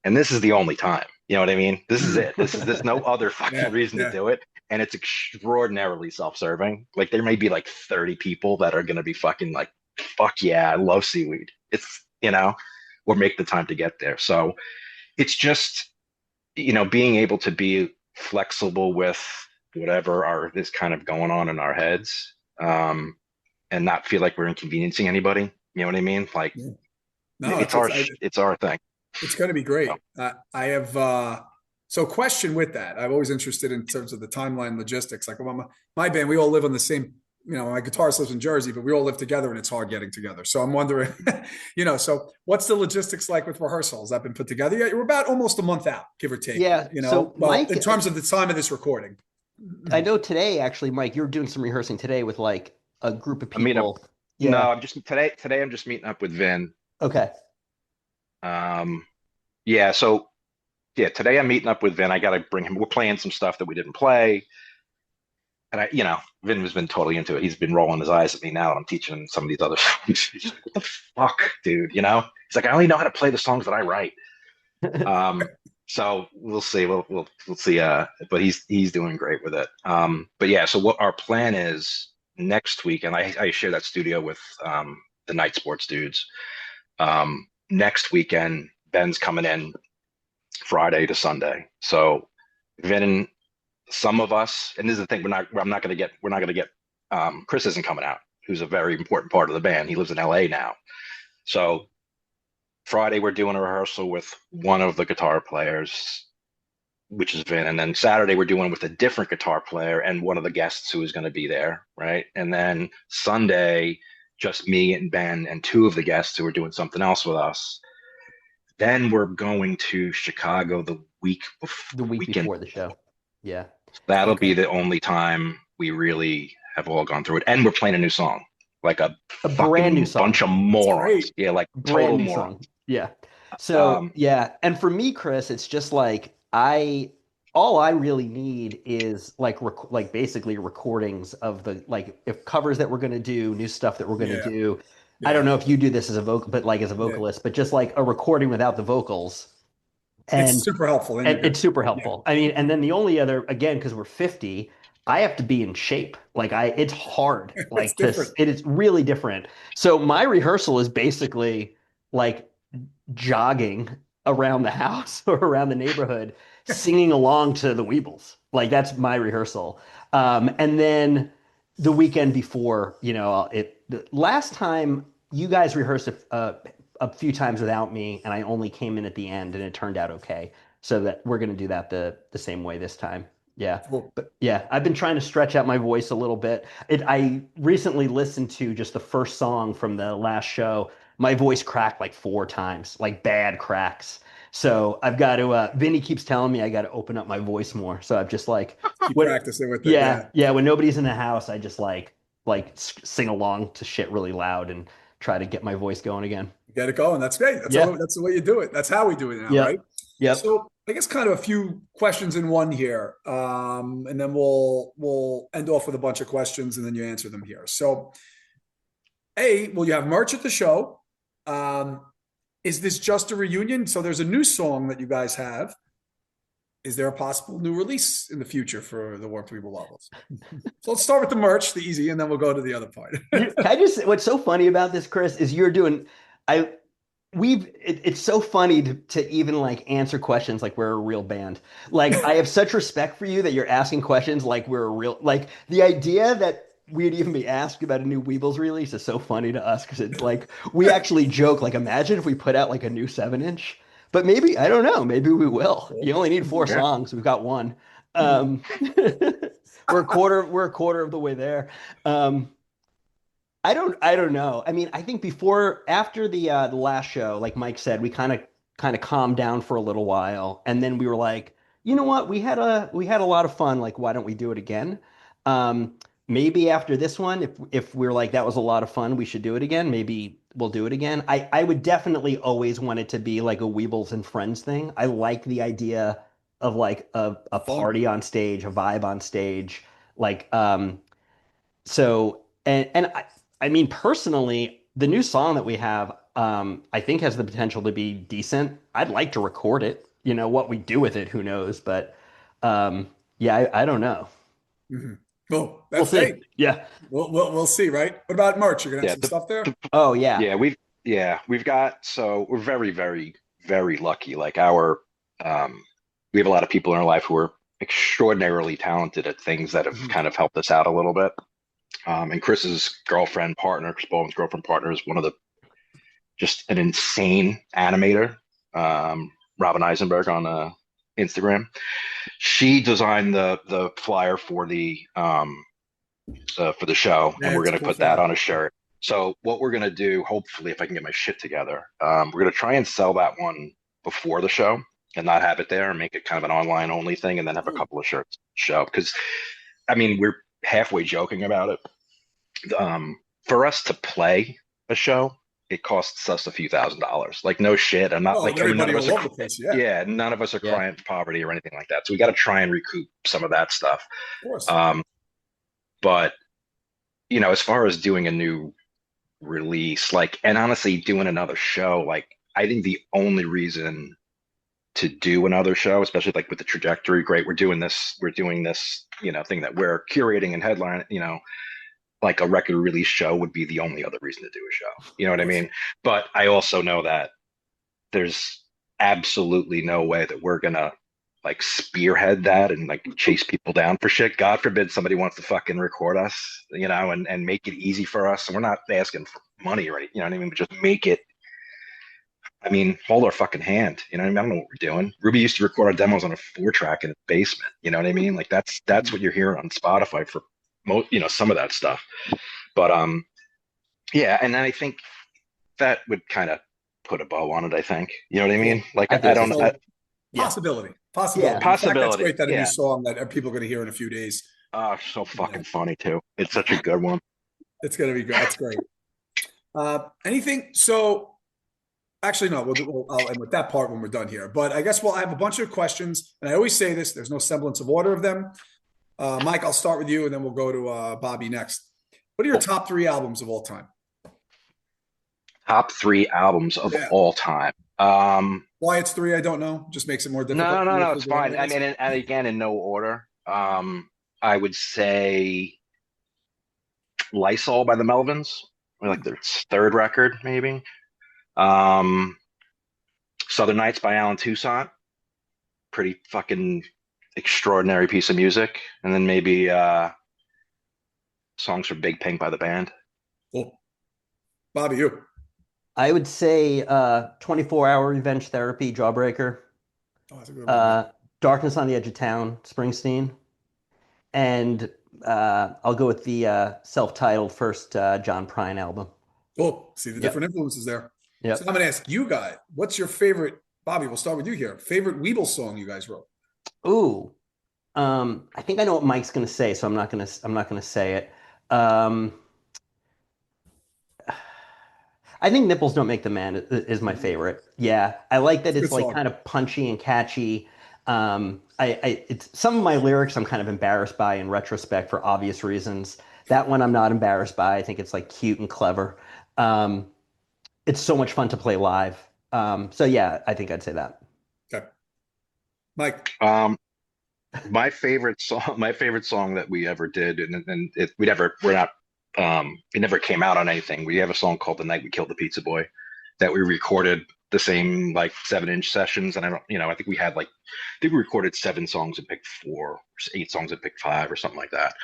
and this is the only time. You know what I mean? This is it. There's no other fucking reason to do it, and it's extraordinarily self-serving. Like there may be like 30 people that are gonna be fucking like, fuck yeah, I love Seaweed. It's or make the time to get there. So it's just being able to be flexible with whatever is kind of going on in our heads, and not feel like we're inconveniencing anybody. You know what I mean? Like, it's our thing. It's going to be great. I have so question with that. I'm always interested in terms of the timeline logistics. Like my band, we all live on the same. My guitarist lives in Jersey, but we all live together, and it's hard getting together. So I'm wondering, so what's the logistics like with rehearsals? That been put together yet? You're about almost a month out, give or take. Yeah. So Mike, in terms of the time of this recording. I know today, actually, Mike, you're doing some rehearsing today with like a group of people. No, I'm just today I'm just meeting up with Vin. Okay. So yeah, today I'm meeting up with Vin. I got to bring him. We're playing some stuff that we didn't play. And Vin has been totally into it. He's been rolling his eyes at me now, and I'm teaching him some of these other songs. He's like, "What the fuck, dude?" He's like, "I only know how to play the songs that I write." So we'll see. We'll see. But he's doing great with it. But yeah. So what our plan is next week, and I share that studio with the night sports dudes. Next weekend, Ben's coming in Friday to Sunday. So Vin, some of us, and this is the thing, we're not going to get, Chris isn't coming out, who's a very important part of the band. He lives in LA now. So Friday, we're doing a rehearsal with one of the guitar players, which is Vin. And then Saturday, we're doing with a different guitar player and one of the guests who is going to be there. Right. And then Sunday, just me and Ben and two of the guests who are doing something else with us. Then we're going to Chicago the week before the show. Yeah. That'll be the only time we really have all gone through it. And we're playing a new song, like a brand new song. Bunch of morons. Yeah, like total morons. Song. Yeah. So yeah. And for me, Chris, it's just like all I really need is like basically recordings of the if covers that we're gonna do, new stuff that we're gonna do. Yeah. I don't know if you do this as a vocalist, but just like a recording without the vocals. And it's super helpful. It's super helpful. Yeah. I mean, and then the only other, again, because we're 50, I have to be in shape. It's hard. Like this, it is really different. So my rehearsal is basically like jogging around the house or around the neighborhood, singing along to the Weebles. Like that's my rehearsal. And then the weekend before, last time you guys rehearsed a few times without me, and I only came in at the end, and it turned out okay. So that we're going to do that the same way this time. Yeah. Cool. But yeah, I've been trying to stretch out my voice a little bit. I recently listened to just the first song from the last show. My voice cracked like 4 times, like bad cracks. So I've got to, Vinny keeps telling me I got to open up my voice more. So I've just keep practicing with it. Yeah. When nobody's in the house, I just like sing along to shit really loud and try to get my voice going again. Get it going. That's great. That's the way you do it. That's how we do it now, right? Yeah. So I guess kind of a few questions in one here, and then we'll end off with a bunch of questions, and then you answer them here. So, will you have merch at the show? Is this just a reunion? So there's a new song that you guys have. Is there a possible new release in the future for the Warped Weeble Wobbles? So let's start with the merch, the easy, and then we'll go to the other part. What's so funny about this, Chris, is you're doing, it's so funny to even like answer questions like we're a real band. Like I have such respect for you that you're asking questions like we're a real, like the idea that we'd even be asked about a new Weebles release is so funny to us because it's like, we actually joke, like imagine if we put out like a new 7-inch. But maybe, I don't know, maybe we will. You only need 4 songs. We've got 1. We're a quarter of the way there. I don't know. I mean, I think after the last show, like Mike said, we kind of calmed down for a little while, and then we were like, you know what? We had a lot of fun. Like, why don't we do it again? Maybe after this one, if we're like that was a lot of fun, we should do it again. Maybe we'll do it again. I would definitely always want it to be like a Weebles and Friends thing. I like the idea of like a party on stage, a vibe on stage, like so and I mean personally, the new song that we have I think has the potential to be decent. I'd like to record it. What we do with it, who knows? But yeah, I don't know. Mm-hmm. Well, that's great. Yeah, we'll see, right? What about merch? You're gonna have some stuff there. Oh yeah, we've got. So we're very, very, very lucky. Like we have a lot of people in our life who are extraordinarily talented at things that have kind of helped us out a little bit. And Chris's girlfriend partner, Chris Bowman's girlfriend partner, is just an insane animator. Robin Eisenberg on Instagram. She designed the flyer for the show, and we're going to put that on a shirt. So what we're going to do, hopefully, if I can get my shit together, we're going to try and sell that one before the show and not have it there and make it kind of an online only thing, and then have a couple of shirts show. Because I mean, we're halfway joking about it. For us to play a show, it costs us a few $1,000s. Like no shit. I'm not Oh, like, I mean, none everybody of us all are, over the place. Yeah, of yeah, none of us are Yeah. crying poverty or anything like that. So we got to try and recoup some of that stuff. course. Um, but as far as doing a new release, like, and honestly, doing another show, like, I think the only reason to do another show, especially like with the trajectory, great, we're doing this, thing that we're curating and headline, like a record release show would be the only other reason to do a show. You know Of what I course. mean? But I also know that there's absolutely no way that we're gonna like spearhead that and like chase people down for shit. God forbid somebody wants to fucking record us, and make it easy for us. And we're not asking for money or anything, you know what I mean? But just make it, I mean, hold our fucking hand. You know what I mean? I don't know what we're doing. Ruby used to record our demos on a 4-track in his basement. You know what I mean? Like that's what you're hearing on Spotify for most, some of that stuff. But yeah, and then I think that would kind of put a bow on it, I think. You know what I Cool. mean? Like I I think don't So Yeah. possibility. Yeah. In fact, that's possibility. great that a new Yeah. song that people are going to hear in a few days. So fucking funny too. It's such a good one. It's going to be good. That's great. Anything? So actually, no, I'll end with that part when we're done here. But I guess I have a bunch of questions, and I always say this, there's no semblance of order of them. Mike, I'll start with you, and then we'll go to Bobby next. What are your top 3 albums of all time? Top 3 albums of all time. Why it's 3, I don't know. Just makes it more difficult. No, it's fine. I mean, and again, in no order. I would say Lysol by the Melvins, like their 3rd record, maybe. Um, Southern Nights by Alan Toussaint, pretty fucking extraordinary piece of music. And then maybe Songs for Big Pink by the band. Cool. Bobby, you. I would say 24-Hour Revenge Therapy, Jawbreaker. Oh, that's a good one. Darkness on the Edge of Town, Springsteen. And I'll go with the self-titled first John Prine album. Cool. See the different influences there. Yep. So I'm going to ask you guys, what's your favorite, Bobby, we'll start with you here, favorite Weeble song you guys wrote? Ooh. I think I know what Mike's going to say, so I'm not going to say it. I think Nipples Don't Make the Man is my favorite. Yeah, I like that it's like kind of punchy and catchy. It's some of my lyrics I'm kind of embarrassed by in retrospect for obvious reasons. That one I'm not embarrassed by. I think it's like cute and clever. It's so much fun to play live. So yeah, I think I'd say that. Okay. Mike. My favorite song that we ever did, and it never came out on anything. We have a song called "The Night We Killed the Pizza Boy" that we recorded the same like 7-inch sessions, and I think we recorded 7 songs and picked 4, or 8 songs and picked 5, or something like that.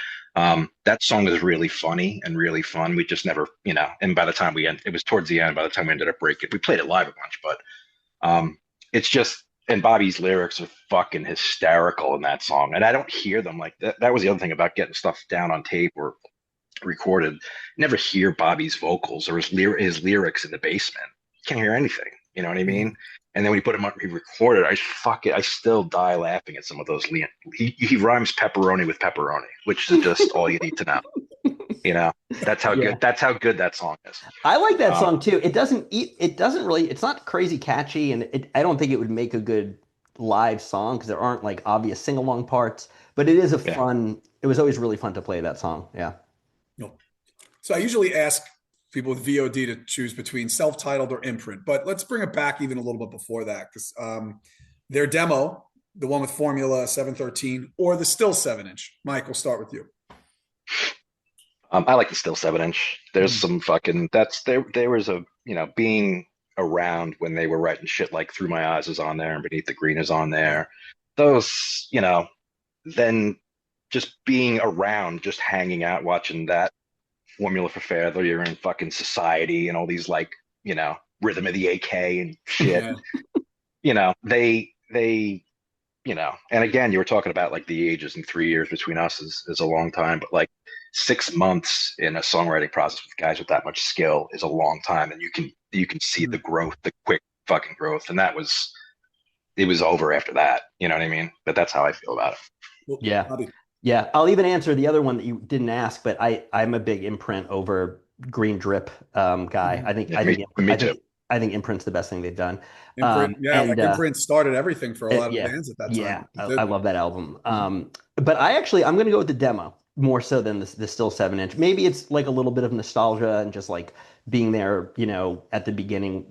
That song is really funny and really fun. We just never, and by the time it was towards the end. By the time we ended up breaking, we played it live a bunch, but it's just. And Bobby's lyrics are fucking hysterical in that song. And I don't hear them like that. That was the other thing about getting stuff down on tape or recorded. Never hear Bobby's vocals or his lyrics in the basement. Can't hear anything. You know what I mean? And then when you put him up, he recorded. I still die laughing at some of those. He rhymes pepperoni with pepperoni, which is just all you need to know. That's how good. That's how good that song is. I like that song too. It doesn't really. It's not crazy catchy, and I don't think it would make a good live song because there aren't like obvious sing along parts. But it is a fun. It was always really fun to play that song. Yeah. No. So I usually ask people with VOD to choose between self-titled or imprint, but let's bring it back even a little bit before that because their demo, the one with Formula 713, or the still 7-inch. Mike, we'll start with you. I like the still 7-inch. There's some fucking there was a being around when they were writing shit like Through My Eyes is on there and Beneath the Green is on there. Those, then just being around, just hanging out, watching that Formula for Failure and fucking Society and all these like, Rhythm of the AK and shit. They and again, you were talking about like the ages, and 3 years between us is a long time, but like 6 months in a songwriting process with guys with that much skill is a long time, and you can see the growth, the quick fucking growth, and it was over after that. You know what I mean? But that's how I feel about it. Yeah. Yeah. I'll even answer the other one that you didn't ask, but I'm a big imprint over green drip guy. Mhm. Yeah, me too. I think Imprint's the best thing they've done. Imprint, yeah, like And Imprint started everything for a lot of yeah, bands at that yeah, time. It did. I love that album. Mhm. But I'm gonna go with the demo more so than the still 7 inch. Maybe it's like a little bit of nostalgia and just like being there, at the beginning,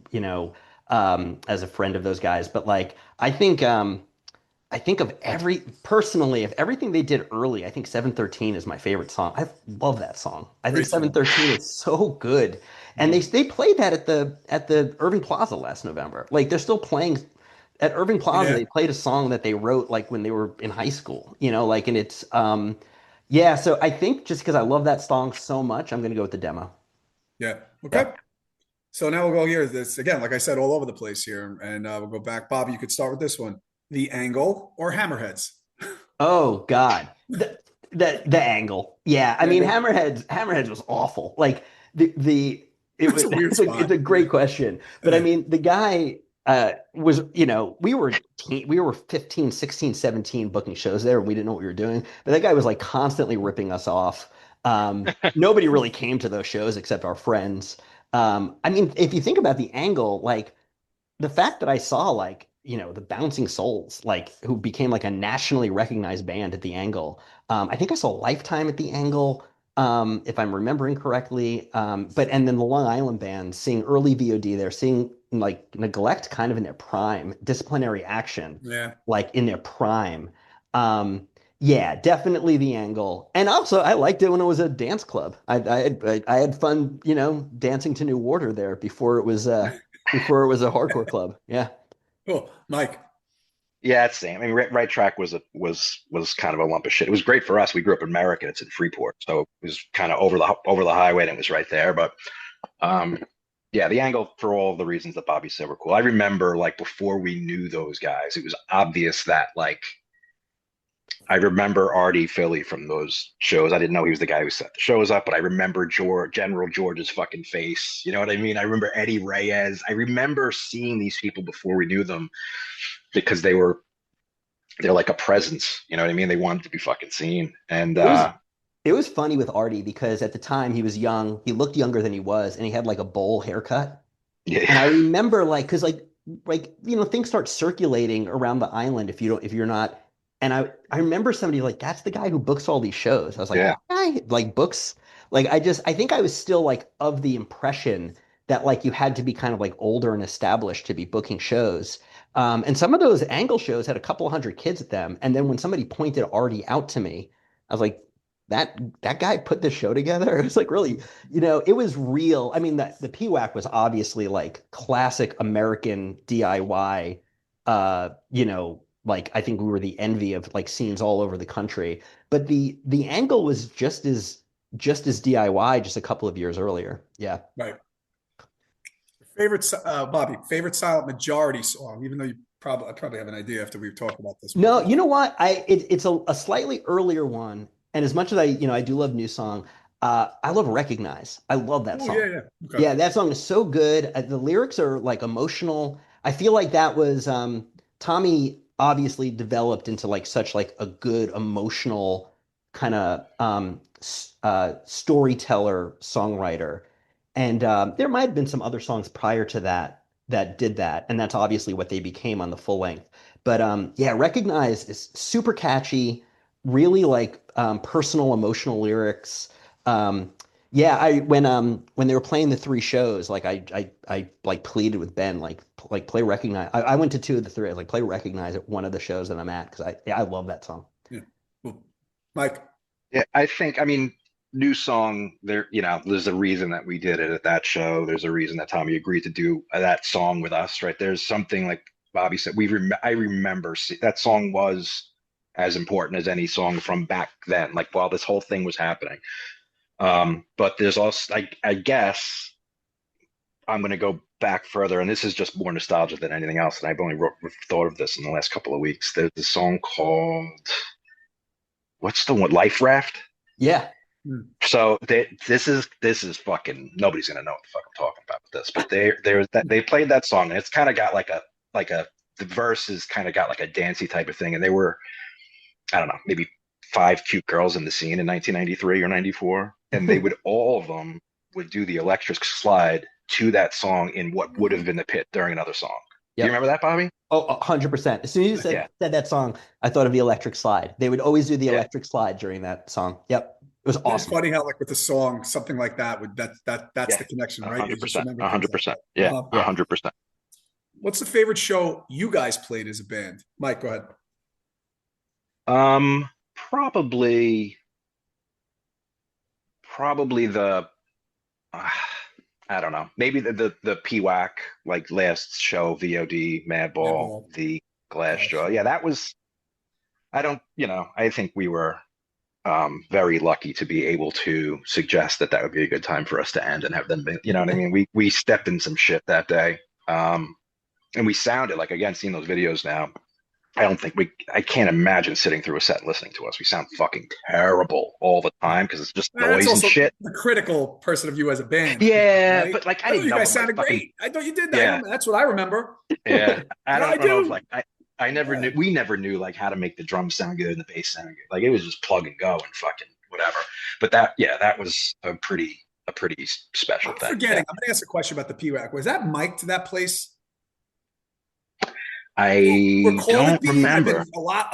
as a friend of those guys. But like, I think of personally, of everything they did early, I think 713 is my favorite song. I love that song. I think Great song. 713 is so good. And Mhm. they played that at the Irving Plaza last November. Like they're still playing at Irving Plaza. Yeah, They played a song that they wrote like when they were in high school, like, and it's yeah, so I think just because I love that song so much, I'm gonna go with the demo. yeah. Yeah. Okay. So now we'll go here. This again, like I said, all over the place here, and we'll go back. Bobby, you could start with this one: the Angle or Hammerheads. Oh God. The angle. Yeah. I The mean, Angle. Hammerheads was awful. Like the it That's was a weird it's spot. a great question. But I Yeah. mean, the guy was, we were 15, 16, 17 booking shows there and we didn't know what we were doing. But that guy was like constantly ripping us off. Nobody really came to those shows except our friends. I mean, if you think about the angle, like the fact that I saw like, the Bouncing Souls, like who became like a nationally recognized band at the Angle. I think I saw Lifetime at the Angle, if I'm remembering correctly. But and then the Long Island band, seeing early VOD there, seeing like Neglect kind of in their prime, Disciplinary Action, Yeah. like in their prime. Yeah, definitely the Angle. And also I liked it when it was a dance club. I had fun, dancing to New Order there before it was a hardcore club. Yeah. Cool. Mike. Yeah, it's the same. I mean, Right Track was kind of a lump of shit. It was great for us. We grew up in America. It's in Freeport, so it was kind of over the highway, and it was right there. But um, yeah, the Angle, for all of the reasons that Bobby said, were cool. I remember like before we knew those guys, it was obvious that like I remember Artie Philly from those shows. I didn't know he was the guy who set the shows up, but I remember General George's fucking face. You know what I mean? I remember Eddie Reyes. I remember seeing these people before we knew them because they're like a presence. You know what I mean? They wanted to be fucking seen. And It was it was funny with Artie because at the time he was young, he looked younger than he was, and he had like a bowl haircut. And I yeah, remember like because things start circulating around the island if you're not. And I remember somebody like that's the guy who books all these shows. I was like, yeah, that guy like books like I think I was still like of the impression that like you had to be kind of like older and established to be booking shows. And some of those angle shows had a couple hundred kids at them. And then when somebody pointed Artie out to me, I was like, that guy put this show together. It was like really, it was real. I mean, the PWAC was obviously like classic American DIY. Like I think we were the envy of like scenes all over the country. But the angle was just as DIY just a couple of years earlier. Yeah. Right. Favorite, Bobby, favorite Silent Majority song, even though I probably have an idea after we've talked about this one. No, you know what? It's a slightly earlier one, and as much as I do love New Song, I love Recognize. I love that Oh, yeah, song. yeah. Okay. Yeah, that song is so good. The lyrics are like emotional. I feel like that was Tommy obviously developed into like such like a good emotional kind of storyteller songwriter, and there might have been some other songs prior to that that did that, and that's obviously what they became on the full length. But yeah, Recognize is super catchy, really like personal, emotional lyrics. Yeah, I when they were playing the three shows, like I like pleaded with Ben, like play Recognize. I went to two of the three. I was like play Recognize at one of the shows that I'm at because I love that song. Yeah. Cool. Mike. yeah. I mean, new song. There's a reason that we did it at that show. There's a reason that Tommy agreed to do that song with us. Right? There's something like Bobby said. I remember that song was as important as any song from back then. Like while this whole thing was happening. But there's also, I guess, I'm going to go back further, and this is just more nostalgia than anything else. And I've only thought of this in the last couple of weeks. There's a song called what's the one? Life Raft. Yeah. Hmm. So this is fucking nobody's gonna know what the fuck I'm talking about with this. But they played that song, and it's kind of got like a the verse is kind of got like a dancey type of thing, and they were I don't know maybe five cute girls in the scene in 1993 or 94, and they would all of them would do the electric slide to that song in what would have been the pit during another song. Do you Yep. remember that, Bobby? Oh, 100%. As soon as you Yeah. said that song, I thought of the electric slide. They would always do the Yeah. electric slide during that song. Yep. It was It's awesome. funny how like with the song, something like that would that's Yeah. the connection, right? You just 100%. remember things like 100%. that. Yeah. Yeah. 100%. What's the favorite show you guys played as a band? Mike, go ahead. Probably the uh, I don't know. Maybe the PWAC like last show, VOD, Madball, Madball, the Glassjaw. Glassjaw. Yeah, that was. I don't. I think we were very lucky to be able to suggest that that would be a good time for us to end and have them. You know what I mean? We stepped in some shit that day, and we sounded like, again, seeing those videos now. I can't imagine sitting through a set and listening to us. We sound fucking terrible all the time because it's just That's noise and also shit. the critical person of you as a band. Yeah, Right? but like I I thought didn't you know guys what my sounded fucking great. I thought you did that. yeah That's what I remember. yeah. I Yeah, I don't know if do. like I never Yeah. knew we never knew like how to make the drums sound good and the bass sound good. Like it was just plug and go and fucking whatever. But that was a pretty special I'm thing. forgetting. Yeah. I'm gonna ask a question about the PWAC. Was that Mike to that place? I Recall it don't being. I've remember. been a lot.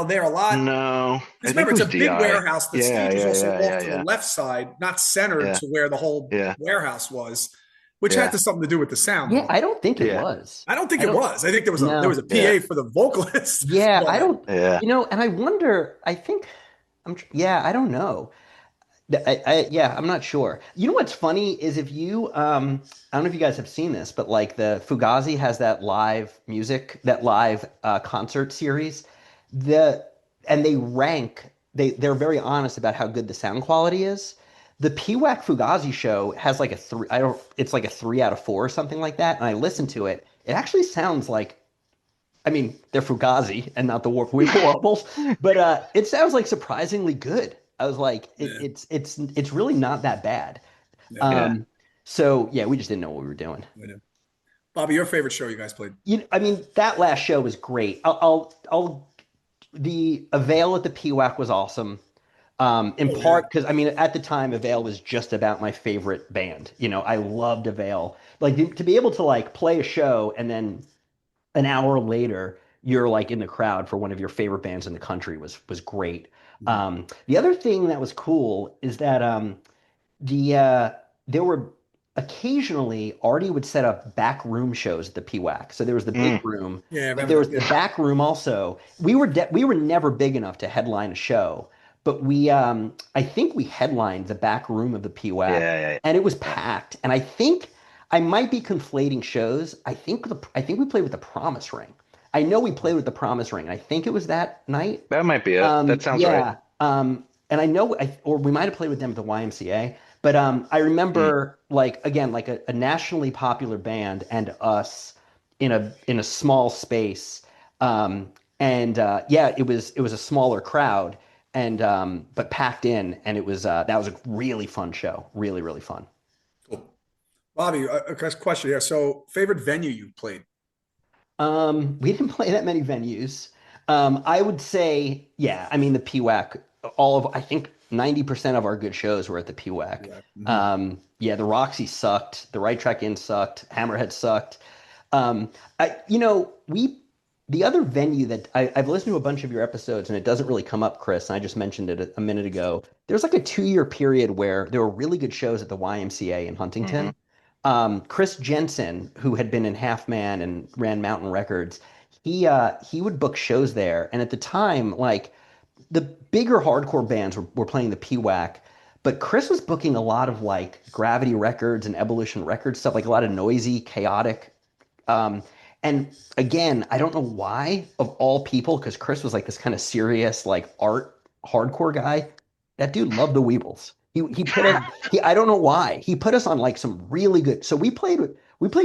No, I Because think remember, it it's was a big DI. warehouse. The Yeah, stage was yeah, also yeah, off yeah, to the yeah, left side, not centered yeah, to where the whole yeah, warehouse was, which had yeah, to something to do with the sound, Yeah, though. I don't think it yeah, was. I don't think I it don't, was. I think there was a no. yeah, PA for the vocalist, Yeah, I but don't, yeah. and I wonder, yeah, I don't know. Yeah, I'm not sure. You know what's funny is if you, I don't know if you guys have seen this, but like the Fugazi has that live music, that live concert series, the and they rank, they're very honest about how good the sound quality is. The PWAC Fugazi show has like a three, it's like a 3 out of 4 or something like that. And I listened to it. It actually sounds like, I mean, they're Fugazi and not the Warped Weeble Wobbles, but it sounds like surprisingly good. I was like, yeah, it's really not that bad. yeah, Yeah. Um, so yeah, we just didn't know what we were doing. yeah. Bobby, your favorite show you guys played? I mean, that last show was great. The Avail at the PWAC was awesome. In Oh yeah, part because I mean, at the time, Avail was just about my favorite band. I loved Avail. Like to be able to like play a show and then an hour later you're like in the crowd for one of your favorite bands in the country was great. The other thing that was cool is that there were occasionally Artie would set up back room shows at the PWAC. So there was the big Mm, room, yeah. I but remember there that. was the Yeah, back room also. We were never big enough to headline a show, but I think we headlined the back room of the PWAC, yeah, yeah, and it was yeah. packed. And I think I might be conflating shows. I think we played with the Promise Ring. I know we played with the Promise Ring. I think it was that night. That might be it. That sounds right. Yeah. And I know, or we might have played with them at the YMCA, but I Mm, remember like again, like a nationally popular band and us in a small space. And yeah, it was a smaller crowd and but packed in, and it was that was a really fun show, really really fun. cool. Bobby, a question here. So, favorite venue you played? We didn't play that many venues. I would say, yeah, I mean the PWAC, I think 90% of our good shows were at the PWAC. Yeah. Mhm. Yeah, the Roxy sucked, the Right Track In sucked, Hammerhead sucked. Um, the other venue that I've listened to a bunch of your episodes and it doesn't really come up, Chris, and I just mentioned it a minute ago. There's like a 2 year period where there were really good shows at the YMCA in hmm Huntington. Chris Jensen, who had been in Half Man and ran Mountain Records, he would book shows there. And at the time, like the bigger hardcore bands were playing the PWAC, but Chris was booking a lot of like Gravity Records and Evolution Records stuff, like a lot of noisy, chaotic. Um, and again, I don't know why, of all people, because Chris was like this kind of serious, like art hardcore guy. That dude loved the Weebles. He put us I don't know why. He put us on like some really good. So we played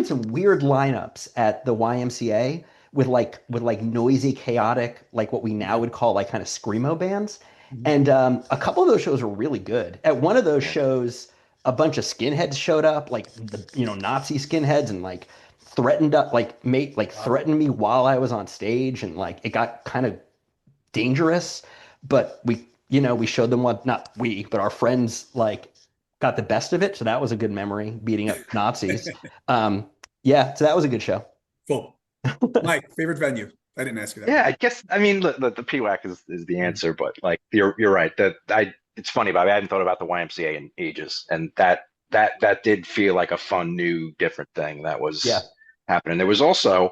some weird lineups at the YMCA with like noisy, chaotic, like what we now would call like kind of screamo bands. Mhm. And a couple of those shows were really good. At one of those Yeah. shows, a bunch of skinheads showed up, like the Nazi skinheads, and like threatened up Wow. threatened me while I was on stage, and like it got kind of dangerous. But we showed them what, not we, but our friends like got the best of it. So that was a good memory, beating up Nazis. Yeah, so that was a good show. Cool. Mike, favorite venue? I didn't ask you that. Yeah, I guess I mean the PWAC is the answer, but like you're right that it's funny, Bobby. I hadn't thought about the YMCA in ages, and that did feel like a fun, new, different thing that was happening. There was also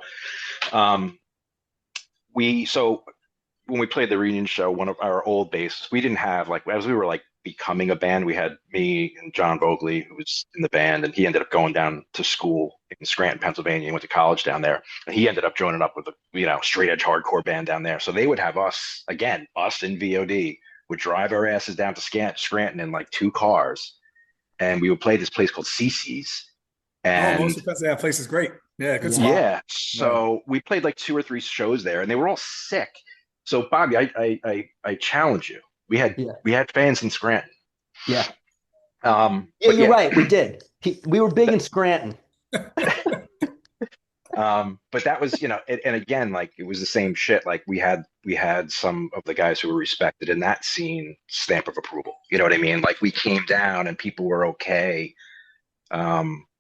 so when we played the reunion show, one of our old bassists, we didn't have like as we were like becoming a band, we had me and John Vogley, who was in the band, and he ended up going down to school in Scranton, Pennsylvania, and went to college down there. And he ended up joining up with a straight edge hardcore band down there. So they would have us in VOD, would drive our asses down to Scranton in like 2 cars, and we would play this place called CC's. And most of that place is great. Yeah, good spot. Yeah. So we played like 2 or 3 shows there, and they were all sick. So Bobby, I challenge you. We had fans in Scranton. Yeah. You're right. We did. We were big in Scranton. But that was, and again, like it was the same shit. Like we had some of the guys who were respected in that scene stamp of approval. You know what I mean? Like we came down and people were okay.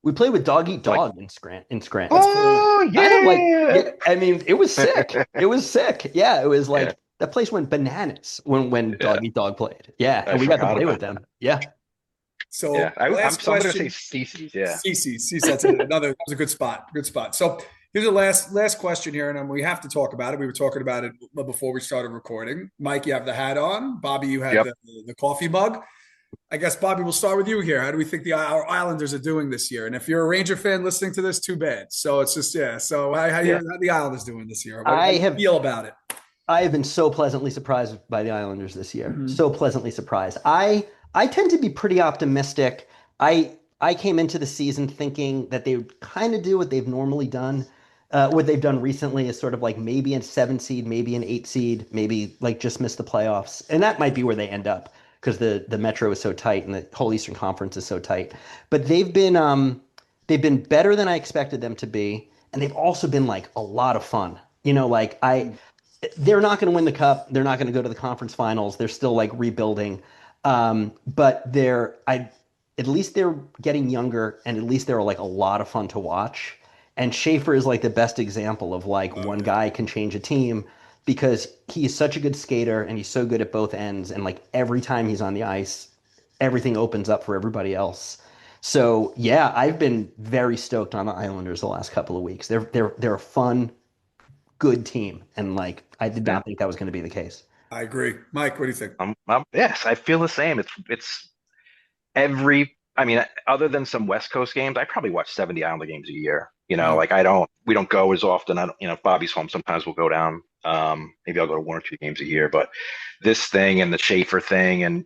We played with Dog Eat Dog in Scranton. Oh yeah. I mean, it was sick. It was sick. Yeah, it was like that place went bananas when Dog Eat Dog played. Yeah, and we got to play with them. Yeah. So I'm going to say CC's. Yeah, CC's. That's another. That was a good spot. Good spot. So here's the last question here, and we have to talk about it. We were talking about it before we started recording. Mike, you have the hat on. Bobby, you have the coffee mug. I guess, Bobby, we'll start with you here. How do we think our Islanders are doing this year? And if you're a Ranger fan listening to this, too bad. So it's just, So how the Islanders doing this year? How do you feel about it? I have been so pleasantly surprised by the Islanders this year. Mm-hmm. So pleasantly surprised. I tend to be pretty optimistic. I came into the season thinking that they would kind of do what they've normally done. What they've done recently is sort of like maybe a 7 seed, maybe an 8 seed, maybe like just miss the playoffs. And that might be where they end up, because the Metro is so tight and the whole Eastern Conference is so tight. But they've been better than I expected them to be, and they've also been like a lot of fun. They're not going to win the cup. They're not going to go to the conference finals. They're still like rebuilding, but at least they're getting younger, and at least they're like a lot of fun to watch. And Schaefer is like the best example of like one guy can change a team, because he's such a good skater and he's so good at both ends. And like every time he's on the ice, everything opens up for everybody else. So yeah, I've been very stoked on the Islanders the last couple of weeks. They're a fun, good team. And like, I did not think that was going to be the case. I agree. Mike, what do you think? Yes, I feel the same. It's other than some West Coast games, I probably watch 70 Islander games a year. We don't go as often. If Bobby's home, sometimes we'll go down. Maybe I'll go to 1 or 2 games a year, but this thing and the Schaefer thing, and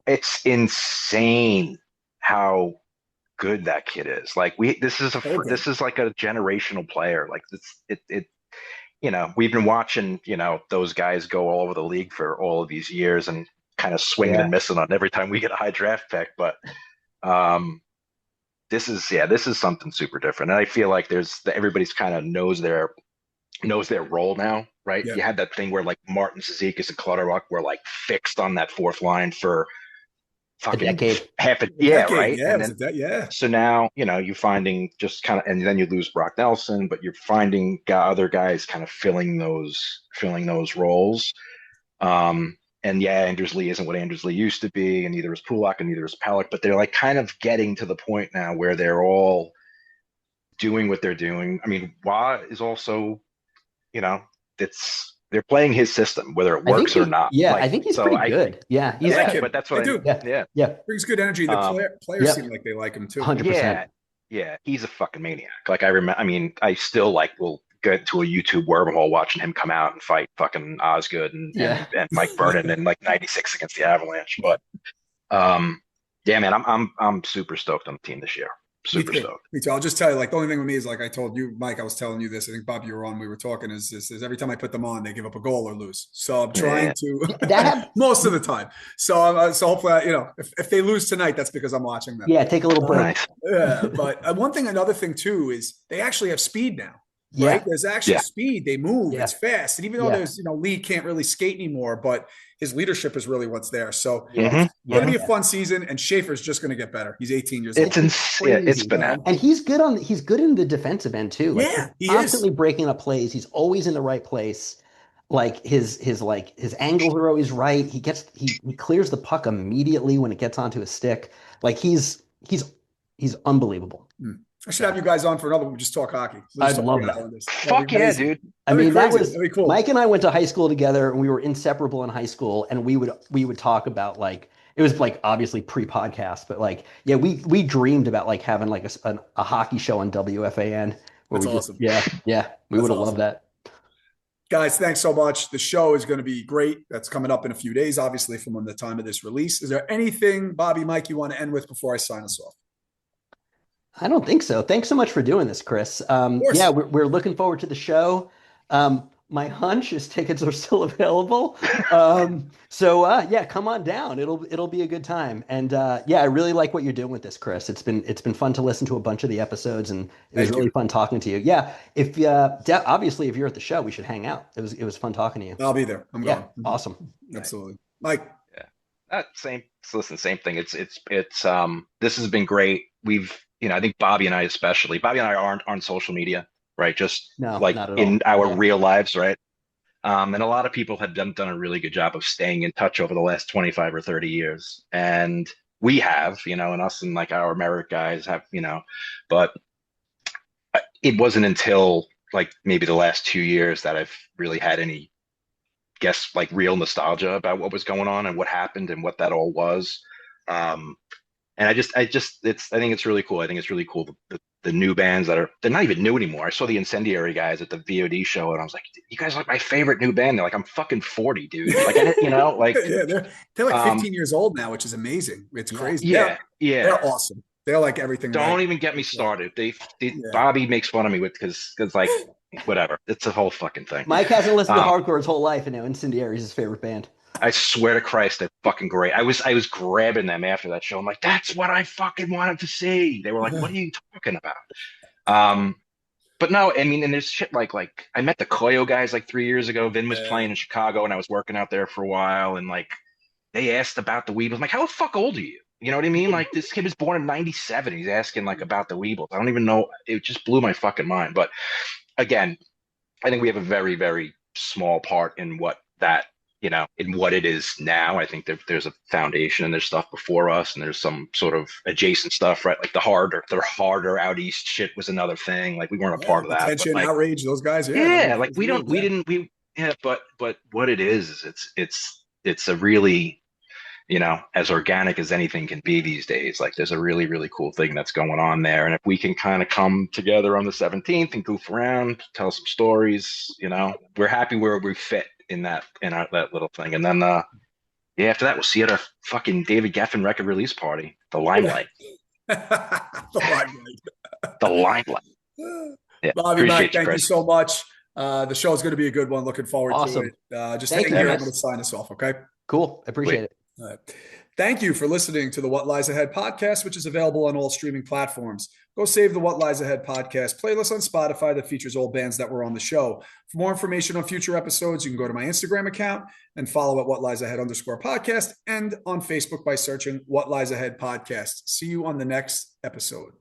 it's insane how good that kid is. Like this is like a generational player. Like we've been watching, those guys go all over the league for all of these years and kind of swinging and missing on every time we get a high draft pick. But, this is something super different. And I feel like everybody's kind of knows their role now, right? Yeah. You had that thing where like Martin, Cizikas, and Clutterbuck were like fixed on that 4th line for fucking half a decade, right? Yeah, So now, you're finding just kind of, and then you lose Brock Nelson, but you're finding other guys kind of filling those roles. And Anders Lee isn't what Anders Lee used to be, and neither is Pulak, and neither is Pellick, but they're like kind of getting to the point now where they're all doing what they're doing. I mean, Wah is also, they're playing his system, whether it works or not. Yeah, I think he's pretty good. Yeah, he's good. But that's what I do. Yeah. Brings good energy. The players seem like they like him too. 100%. Yeah, he's a fucking maniac. Like I remember, I still will get to a YouTube wormhole watching him come out and fight fucking Osgood and Mike Vernon in like '96 against the Avalanche. But man, I'm super stoked on the team this year. Super stoked. Me too. I'll just tell you, like the only thing with me is like I told you, Mike, I was telling you this. I think Bob, you were on. We were talking. Is every time I put them on, they give up a goal or lose. So I'm trying to most of the time. So hopefully, if they lose tonight, that's because I'm watching them. Yeah, take a little break. Yeah, but another thing too is they actually have speed now. right? Yeah. There's actual speed. They move. Yeah. It's fast. And even though there's, Lee can't really skate anymore, but his leadership is really what's there. So Yeah. it's going to be a fun season, and Schaefer's just going to get better. He's 18 years old. It's bananas. And he's good in the defensive end too. Like, yeah, he constantly is breaking up plays. He's always in the right place. Like his angles are always right. He clears the puck immediately when it gets onto his stick. Like he's unbelievable. I should have you guys on for another one. Just talk hockey. I'd love that. Fuck yeah, dude. I mean, that'd be cool. Mike and I went to high school together, and we were inseparable in high school. And we would talk about, like, it was like obviously pre-podcast, but like, yeah, we dreamed about like having like a hockey show on WFAN. That's awesome. We would have loved that. Guys, thanks so much. The show is going to be great. That's coming up in a few days, obviously, from when the time of this release. Is there anything, Bobby, Mike, you want to end with before I sign us off? I don't think so. Thanks so much for doing this, Chris. Yeah, we're looking forward to the show. My hunch is tickets are still available. So come on down. It'll be a good time. And I really like what you're doing with this, Chris. It's been fun to listen to a bunch of the episodes, and it was really fun talking to you. Yeah, if obviously if you're at the show, we should hang out. It was fun talking to you. I'll be there. I'm going. Awesome. Absolutely, Mike. Yeah, same thing. It's this has been great. We've I think Bobby and I aren't on social media, right? Just like in our real lives, right? And a lot of people have done a really good job of staying in touch over the last 25 or 30 years. And we have, and us and like our American guys have, but it wasn't until like maybe the last 2 years that I've really had any like real nostalgia about what was going on and what happened and what that all was. And I think it's really cool. I think it's really cool the new bands they're not even new anymore. I saw the Incendiary guys at the VOD show, and I was like, "You guys are like my favorite new band." They're like, "I'm fucking 40, dude." Like, like they're like 15 years old now, which is amazing. It's crazy. Yeah, they're awesome. They're like everything. Don't even get me started. Bobby makes fun of me because like whatever. It's a whole fucking thing. Mike hasn't listened to hardcore his whole life, and now Incendiary is his favorite band. I swear to Christ, they're fucking great. I was grabbing them after that show. I'm like, that's what I fucking wanted to see. They were like, what are you talking about? But no, I mean, and there's shit like I met the Koyo guys like 3 years ago. Vin was playing in Chicago, and I was working out there for a while, and like they asked about the Weebles. I'm like, how the fuck old are you? You know what I mean? Like this kid was born in '97. He's asking like about the Weebles. I don't even know. It just blew my fucking mind. But again, I think we have a very, very small part in what that. In what it is now. I think there's a foundation and there's stuff before us, and there's some sort of adjacent stuff, right? Like the harder out east shit was another thing. Like we weren't a part of that. Tension, like, outrage, those guys. Like but what it is it's a really, as organic as anything can be these days. Like there's a really, really cool thing that's going on there. And if we can kind of come together on the 17th and goof around, tell some stories, we're happy where we fit in that little thing. And then after that we'll see you at our fucking David Geffen record release party, the Limelight. The Limelight. Yeah, Bobby, Mike, thank you so much. The show is going to be a good one. Looking forward to it. Just hang here. I'm going to sign us off. Okay. Cool. Appreciate it. All right. Thank you for listening to the What Lies Ahead podcast, which is available on all streaming platforms. Go save the What Lies Ahead podcast playlist on Spotify that features old bands that were on the show. For more information on future episodes, you can go to my Instagram account and follow at What Lies Ahead _podcast, and on Facebook by searching What Lies Ahead podcast. See you on the next episode.